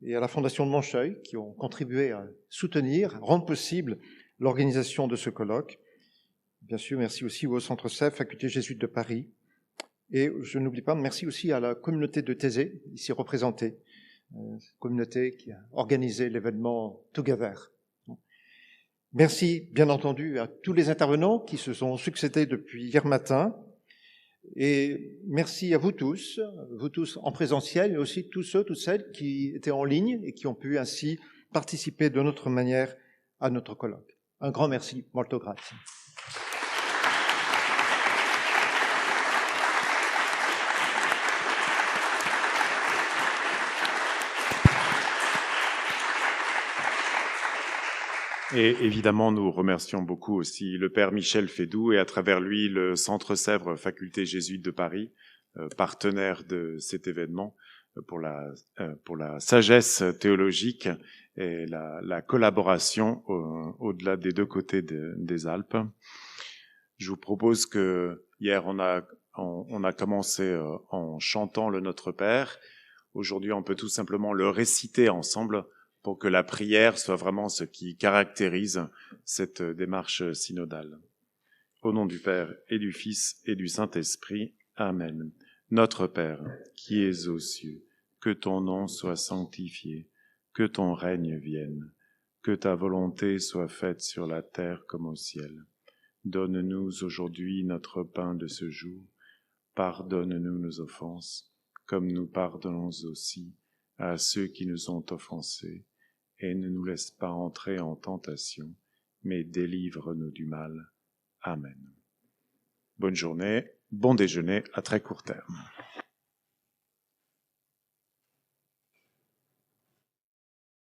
et à la Fondation de Moncheuil qui ont contribué à soutenir, à rendre possible l'organisation de ce colloque. Bien sûr, merci aussi au Centre CEF, Faculté jésuite de Paris. Et je n'oublie pas, merci aussi à la communauté de Thésée, ici représentée, communauté qui a organisé l'événement Together. Merci, bien entendu, à tous les intervenants qui se sont succédés depuis hier matin. Et merci à vous tous en présentiel, mais aussi tous ceux, toutes celles qui étaient en ligne et qui ont pu ainsi participer de notre manière à notre colloque. Un grand merci, molto grazie. Et évidemment, nous remercions beaucoup aussi le père Michel Fédoux et à travers lui le Centre Sèvres Faculté jésuite de Paris, partenaire de cet événement, pour la sagesse théologique et la collaboration au-delà des deux côtés des Alpes. Je vous propose que hier on a commencé en chantant le Notre Père. Aujourd'hui, on peut tout simplement le réciter ensemble pour que la prière soit vraiment ce qui caractérise cette démarche synodale. Au nom du Père et du Fils et du Saint-Esprit. Amen. Notre Père, qui es aux cieux, que ton nom soit sanctifié, que ton règne vienne, que ta volonté soit faite sur la terre comme au ciel. Donne-nous aujourd'hui notre pain de ce jour. Pardonne-nous nos offenses, comme nous pardonnons aussi à ceux qui nous ont offensés. Et ne nous laisse pas entrer en tentation, mais délivre-nous du mal. Amen. Bonne journée, bon déjeuner à très court terme.